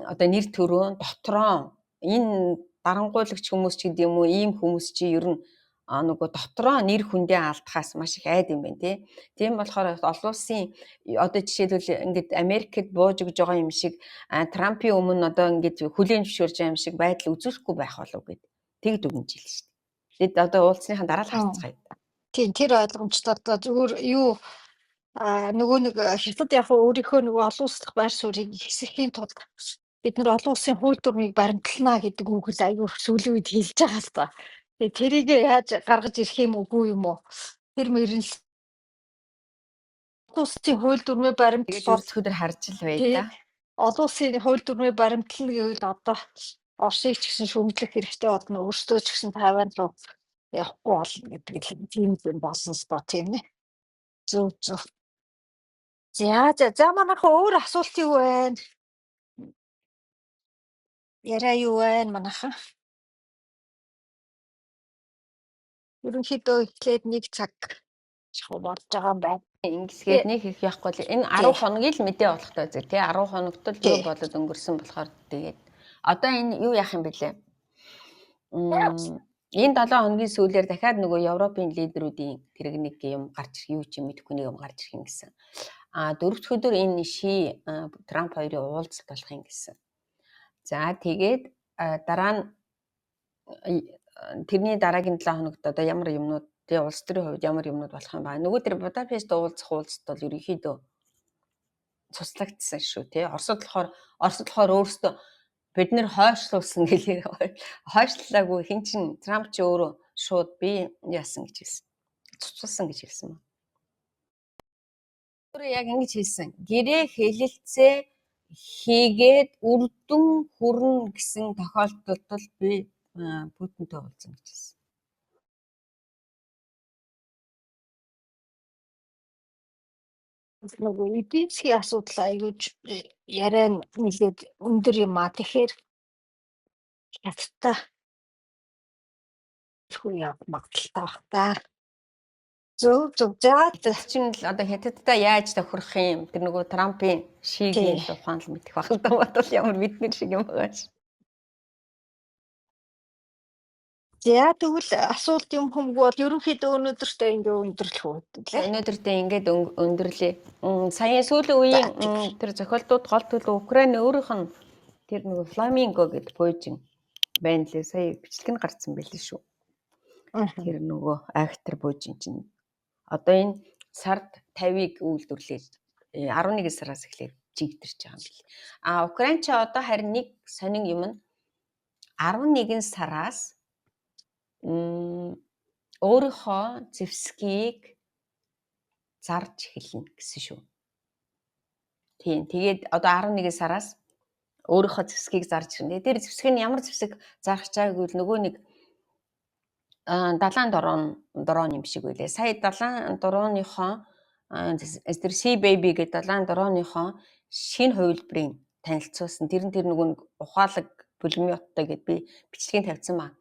одоо нэр төрөө дотроо энэ дарангуйлагч хүмүүс ч гэдэг юм уу ийм хүмүүс чи ер нь нөгөө дотроо нэр хүндээ алдахаас маш их айд юм байна тий. Тийм болохоор олон улсын одоо жишээлбэл ингээд Америкт бууж өгж байгаа юм шиг Трампын өмнө одоо ингээд хүлээн зөвшөөрж байгаа юм шиг байдал үзүүлэхгүй байх болов гэд тэгд өгнж ил шүү дээ. Тэгэд одоо уулзсныхаа дараа л харцгаая. Тийм тэр ойлгомжтой одоо зүгээр юу нөгөө нэг хятад яг өөрийнхөө нөгөө олон улсдах байр суурийг хэсэхийн тулд бид нар олон улсын хууль дүрмийг баримтлана гэдэг үг л аюу сүүлийн үед хэлж байгаа л та. Тэгээ тэрийг яаж гаргаж ирэх юм үгүй юм уу? Тэр мөрөл олон улсын хууль дүрмээ баримтлах өдөр харж л бай та. Олон улсын хууль дүрмээ баримтлана гэвэл одоо Оросыг ч гэсэн шүүмжлэх хэрэгтэй болно. Өөрсдөө ч гэсэн Тайван руу явахгүй болно гэдэг тийм юм болсон спот тийм нэ. Зөв. За манайхаа өөр асуулт юу байна? Яриа юу байна манайхаа? Ерөнхийдөө эхлээд 1 цаг шахуу болж байгаа юм байна. Ингэсгээд нэг их явахгүй л энэ 10 хоногийн л мэдээ болохтой зү тий 10 хоногт л юу болоод өнгөрсөн болохоор тэгээд одоо энэ юу яах юм бэлээ? Энэ 7 хоногийн сүүлээр дахиад нөгөө Европын лидерүүдийн тэрэг нэг юм гарч юу ч юм мэдэхгүй нэг юм гарч ирэх юм гэсэн. 4-р өдөр энэ ши Трамп хоёрын уулзалт болох юм гэсэн. За тэгээд дараа нь тэрний дараагийн 7 хоногт одоо ямар юмнууд тэгээ улс төрийн хувьд ямар юмнууд болох юм ба. Нөгөө тэр Будапешт уулзах уулзалт бол ерөнхийдөө цуслагдсан шүү тий. Оросд болохоор өөрөөсөө бид нэр хойшлуулсан гэлээ. Хойшлуулаагүй хин чин Трамп ч өөрөө шууд би яасан гэж хэлсэн. Цуцсан гэж хэлсэн ба. Өөрөө яг ингэж хэлсэн. Гэрээ хэлэлцээ хийгээд үрдэн хүрнэ гэсэн тохиолдолд би Путинтэй уулзсан гэж хэлсэн. Нөгөө эдийн засгийн асуудал аягүй яриа нь нэлээд өндөр юм а. Тэгэхээр хятадтай хүү явах магадaltaй бах та. Зөв. За Хятад чинь л одоо хятадтай яаж тохирох юм? Тэр нөгөө Трампын шигийн л ухаан л мэдэх байх л да бодвол ямар бидний шиг юм байгаа ш. за тэгвэл асуулт юм хүмгүй бол ерөнхийдөө өнөөдөртөө ингээ өндөрлөх үү? Өнөөдөртөө ингээд өндөрлөө. Саяын сүүлийн үеийн тэр зохиолтууд гол төлөв Украин өөрийнх нь тэр нөгөө Фламинго гэдэг буйжин байна лээ. Сая бичлэг нь гарсан байлээ шүү. Тэр нөгөө актер буйжин чинь одоо энэ сард 50-ыг үйлдвэрлээл 11 сараас эхлээд жигдэрч байгаа юм бэл. Украин ч одоо харин нэг сонин юм нь 11 сараас өөрийнхөө зэвсгийг зарж эхэлнэ гэсэн шүү. Тийм. Тэгээд одоо 11 сараас өөрийнхөө зэвсгийг зарж ирнэ. Тэр зэвсэг нь ямар зэвсэг зарах чааг гэвэл нөгөө нэг далайн дрон юм шиг байлээ. Сая далайн дроныхоо тэр Sea Baby гэдэг далайн дроныхоо шинэ хувилбарыг танилцуулсан. Тэр нөгөө нэг ухаалаг пулеметтай гэд би бичлэгийг тавьсан ба.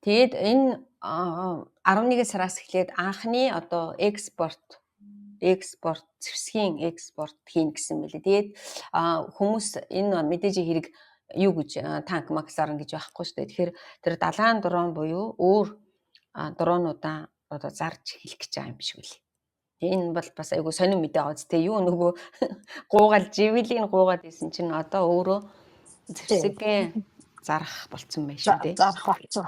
Тэгээд энэ 11 сараас эхлээд анхны одоо экспорт зэвсгийн экспорт хийн гэсэн мэлээ. Тэгээд хүмүүс энэ мэдээж хэрэг юу гэж танк максарн гэж байхгүй шүү дээ. Тэгэхээр тэр далайн дрон буюу өөр дронуудаа одоо зарж хэлэх гэж байгаа юм шиг үлээ. Энэ бол бас айгу сонир мэдээ аваад тэ юу нөгөө гуугаал живилийн гуугаад исэн чинь одоо өөрөө зэвсгээ зарах болцсон байна шүү дээ. Зарах болцсон.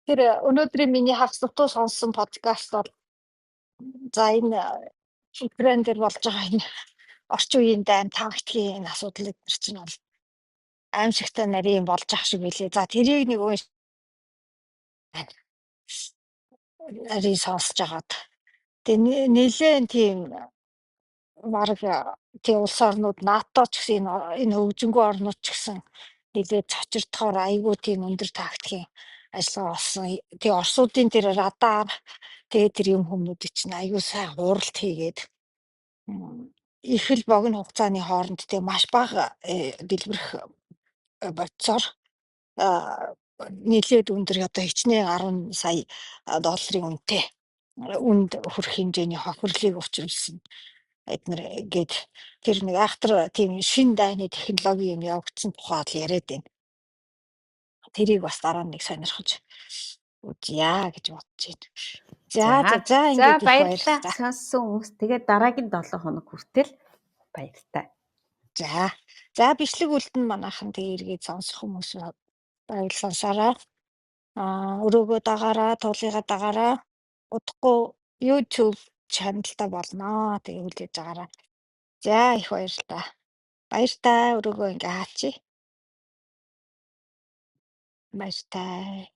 Тэр өнөөдрийн миний хагас нутуу сонссон подкаст бол за энэ Украин дээр болж байгаа энэ орчин үеийн дайм тавагдгийн энэ асуудал дээр чинь бол аимшигтай нарийн болж ах шиг байлээ. За тэрийг нэг үе нарийн сонсож агаад тэгээ нэлээд тийм баг тийм улс орнууд НАТО ч гэсэн энэ хөгжингөө орнууд ч гэсэн нэлээд цочирдохоор айгүй тийм өндөр тактикийн ажиллагаа болсон. Тэгээ Оросуудын тэр радар тэгээ тэр юм хүмүүд чинь айгүй сайн хуралт хийгээд их л богино хугацааны хооронд тэгээ маш бага дэлбэрэх бодисоор нэлээд өндөр одоо хичнээн 10 сая долларын үнэтэй үнд хүрэх хэмжээний хохирлыг учруулсан. Эднэр гээд тэр нэг айхтар тийм шин дайны технологи юм явагдсан тухай л яриад байна. Тэрийг бас дараа нэг сонирхож үзье гэж бодож байна. За ингээд баярлалаа. Сонссон хүмүүс тэгээд дараагийн 7 хоног хүртэл баяртай. За бичлэг үлдэн манайхан тэгээ эргээд сонсох хүмүүс байвал сонсороо. Өрөөгөө дагаараа, туулыгаа дагаараа. Удахгүй YouTube channel-та болноо. Тэгээ үлээж байгаараа. За их баярлалаа. Баяртай өрөөгөө ингээ хаачи. Баяртай.